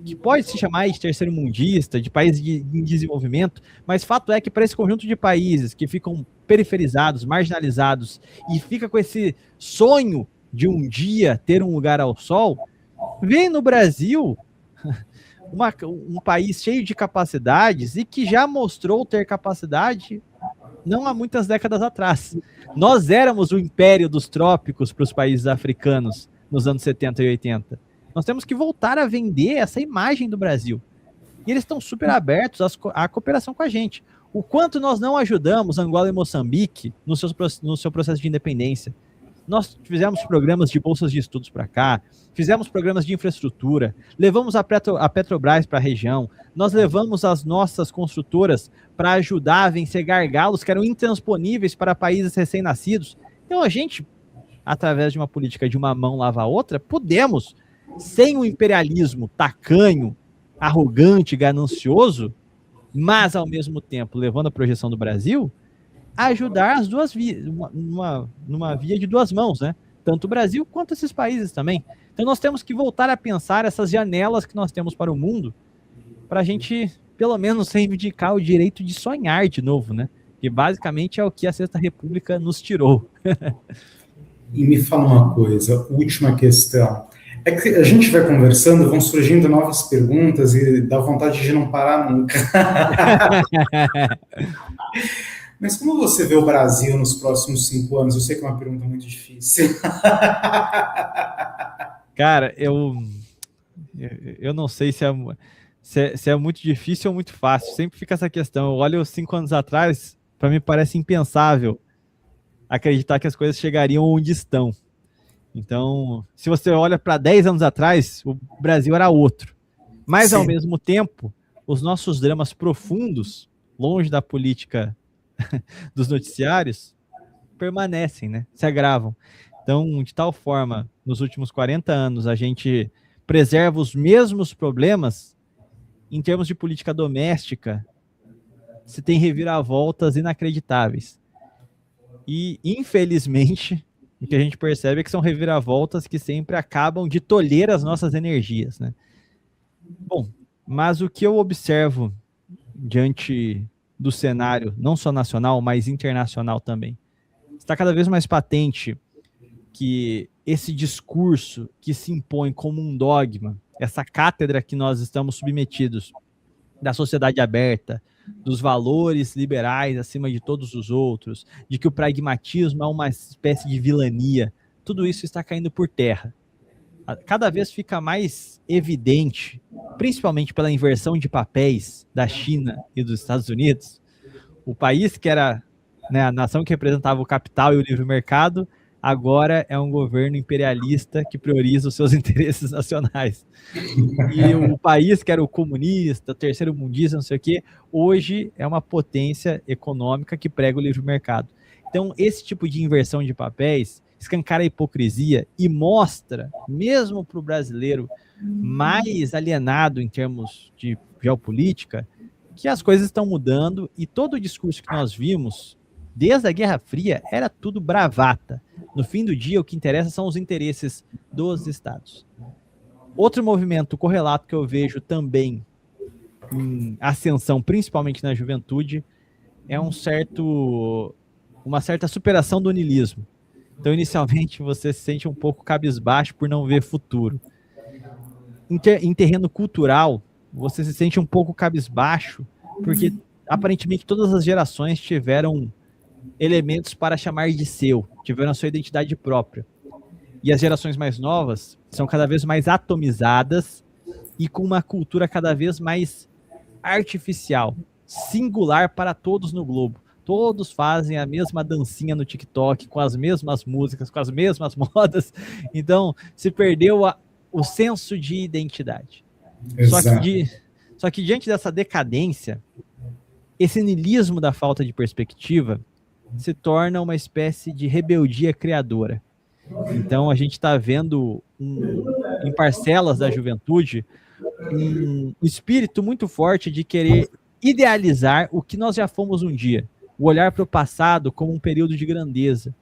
que pode se chamar de terceiro-mundista, de país em desenvolvimento, mas fato é que para esse conjunto de países que ficam periferizados, marginalizados, e fica com esse sonho de um dia ter um lugar ao sol, vem no Brasil um país cheio de capacidades e que já mostrou ter capacidade não há muitas décadas atrás. Nós éramos o império dos trópicos para os países africanos nos anos 70 e 80. Nós temos que voltar a vender essa imagem do Brasil. E eles estão super abertos à cooperação com a gente. O quanto nós não ajudamos Angola e Moçambique no seu processo de independência. Nós fizemos programas de bolsas de estudos para cá, fizemos programas de infraestrutura, levamos a Petrobras para a região, nós levamos as nossas construtoras para ajudar a vencer gargalos que eram intransponíveis para países recém-nascidos. Então a gente, através de uma política de uma mão lava a outra, podemos, sem o imperialismo tacanho, arrogante, ganancioso, mas ao mesmo tempo levando a projeção do Brasil, ajudar as duas vias, numa via de duas mãos, né? Tanto o Brasil quanto esses países também. Então nós temos que voltar a pensar essas janelas que nós temos para o mundo, para a gente, pelo menos, reivindicar o direito de sonhar de novo, né? Que basicamente é o que a Sexta República nos tirou. E me fala uma coisa, última questão. É que a gente vai conversando, vão surgindo novas perguntas e dá vontade de não parar nunca. Mas como você vê o Brasil nos próximos 5 anos? Eu sei que é uma pergunta muito difícil. Cara, eu não sei se é muito difícil ou muito fácil. Sempre fica essa questão. Eu olho 5 anos atrás, para mim parece impensável acreditar que as coisas chegariam onde estão. Então, se você olha para 10 anos atrás, o Brasil era outro. Mas, sim, ao mesmo tempo, os nossos dramas profundos, longe da política dos noticiários, permanecem, né? Se agravam. Então, de tal forma, nos últimos 40 anos, a gente preserva os mesmos problemas em termos de política doméstica, se tem reviravoltas inacreditáveis. E, infelizmente, o que a gente percebe é que são reviravoltas que sempre acabam de tolher as nossas energias, né? Bom, mas o que eu observo diante do cenário, não só nacional, mas internacional também, está cada vez mais patente que esse discurso que se impõe como um dogma, essa cátedra que nós estamos submetidos, da sociedade aberta, dos valores liberais acima de todos os outros, de que o pragmatismo é uma espécie de vilania, tudo isso está caindo por terra. Cada vez fica mais evidente, principalmente pela inversão de papéis da China e dos Estados Unidos, o país que era, né, a nação que representava o capital e o livre mercado, agora é um governo imperialista que prioriza os seus interesses nacionais. E o país que era o comunista, o terceiro mundista, não sei o quê, hoje é uma potência econômica que prega o livre mercado. Então, esse tipo de inversão de papéis escancara a hipocrisia e mostra, mesmo para o brasileiro mais alienado em termos de geopolítica, que as coisas estão mudando e todo o discurso que nós vimos desde a Guerra Fria era tudo bravata. No fim do dia, o que interessa são os interesses dos estados. Outro movimento correlato que eu vejo também em ascensão, principalmente na juventude, é uma certa superação do niilismo. Então, inicialmente, você se sente um pouco cabisbaixo por não ver futuro. Em terreno cultural, você se sente um pouco cabisbaixo porque, aparentemente, todas as gerações tiveram elementos para chamar de seu, tiveram a sua identidade própria. E as gerações mais novas são cada vez mais atomizadas e com uma cultura cada vez mais artificial, singular para todos no globo. Todos fazem a mesma dancinha no TikTok, com as mesmas músicas, com as mesmas modas. Então, se perdeu o senso de identidade. Só que diante dessa decadência, esse niilismo da falta de perspectiva se torna uma espécie de rebeldia criadora. Então, a gente está vendo em parcelas da juventude um espírito muito forte de querer idealizar o que nós já fomos um dia. o olhar para o passado como um período de grandeza.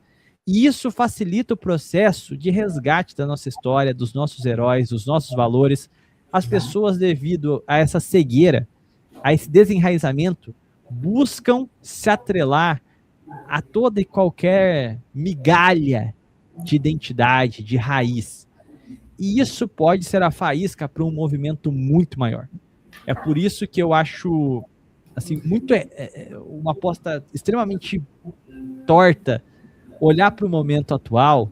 E isso facilita o processo de resgate da nossa história, dos nossos heróis, dos nossos valores. As pessoas, devido a essa cegueira, a esse desenraizamento, buscam se atrelar a toda e qualquer migalha de identidade, de raiz. E isso pode ser a faísca para um movimento muito maior. É por isso que eu acho assim, uma aposta extremamente torta olhar para o momento atual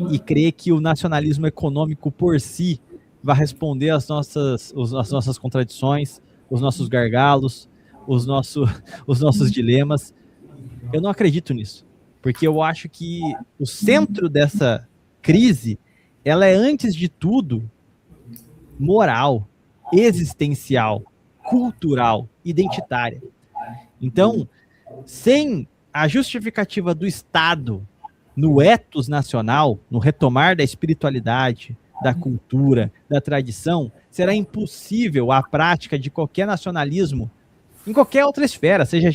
e crer que o nacionalismo econômico por si vai responder às nossas contradições, os nossos gargalos, os nossos dilemas. Eu não acredito nisso, porque eu acho que o centro dessa crise, ela é, antes de tudo, moral, existencial, cultural, identitária. Então, sem a justificativa do Estado no ethos nacional, no retomar da espiritualidade, da cultura, da tradição, será impossível a prática de qualquer nacionalismo em qualquer outra esfera, seja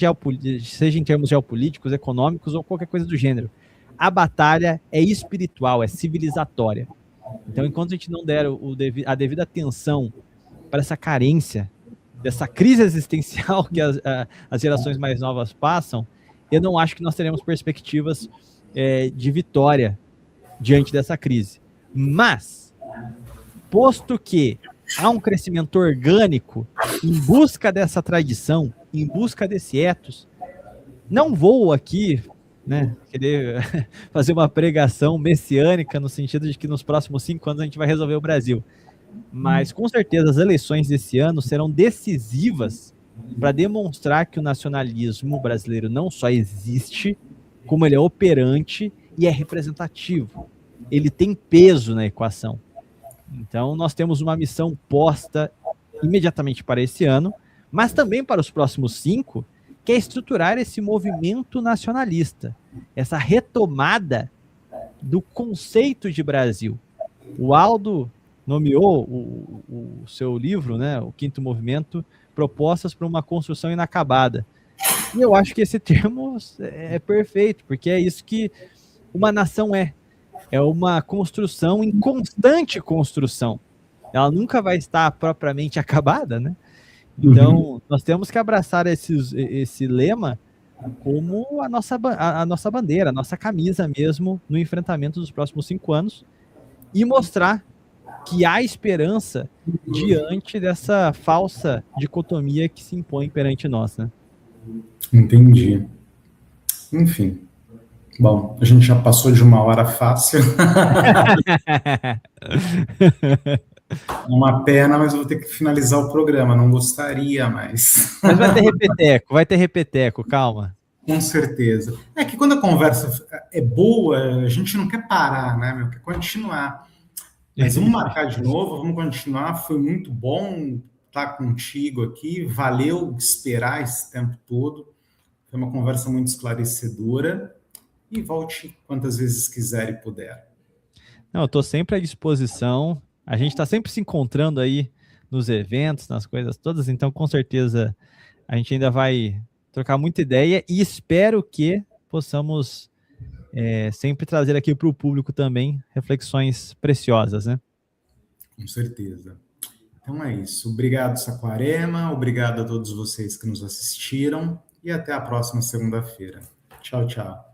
em termos geopolíticos, econômicos ou qualquer coisa do gênero. A batalha é espiritual, é civilizatória. Então, enquanto a gente não der a devida atenção para essa carência, dessa crise existencial que as gerações mais novas passam, eu não acho que nós teremos perspectivas de vitória diante dessa crise. Mas, posto que há um crescimento orgânico em busca dessa tradição, em busca desse ethos, não vou aqui, né, querer fazer uma pregação messiânica no sentido de que nos próximos 5 anos a gente vai resolver o Brasil. Mas, com certeza, as eleições desse ano serão decisivas para demonstrar que o nacionalismo brasileiro não só existe, como ele é operante e é representativo. Ele tem peso na equação. Então, nós temos uma missão posta imediatamente para esse ano, mas também para os próximos 5, que é estruturar esse movimento nacionalista, essa retomada do conceito de Brasil. O Aldo nomeou o seu livro, né, o Quinto Movimento, Propostas para uma Construção Inacabada. E eu acho que esse termo é perfeito, porque é isso que uma nação é. É uma construção em constante construção. Ela nunca vai estar propriamente acabada, né? Então, nós temos que abraçar esse lema como a nossa bandeira, a nossa camisa mesmo, no enfrentamento dos próximos 5 anos, e mostrar que há esperança diante dessa falsa dicotomia que se impõe perante nós, né? Entendi. Enfim. Bom, a gente já passou de 1 hora fácil. Uma pena, mas eu vou ter que finalizar o programa. Não gostaria, mas vai ter repeteco, calma. Com certeza. É que quando a conversa é boa, a gente não quer parar, né, meu? Quer continuar. Mas vamos marcar de novo, vamos continuar. Foi muito bom estar contigo aqui. Valeu esperar esse tempo todo. Foi uma conversa muito esclarecedora. E volte quantas vezes quiser e puder. Não, eu estou sempre à disposição. A gente está sempre se encontrando aí nos eventos, nas coisas todas. Então, com certeza, a gente ainda vai trocar muita ideia. E espero que possamos sempre trazer aqui para o público também reflexões preciosas, né? Com certeza. Então é isso. Obrigado, Saquarema. Obrigado a todos vocês que nos assistiram. E até a próxima segunda-feira. Tchau, tchau.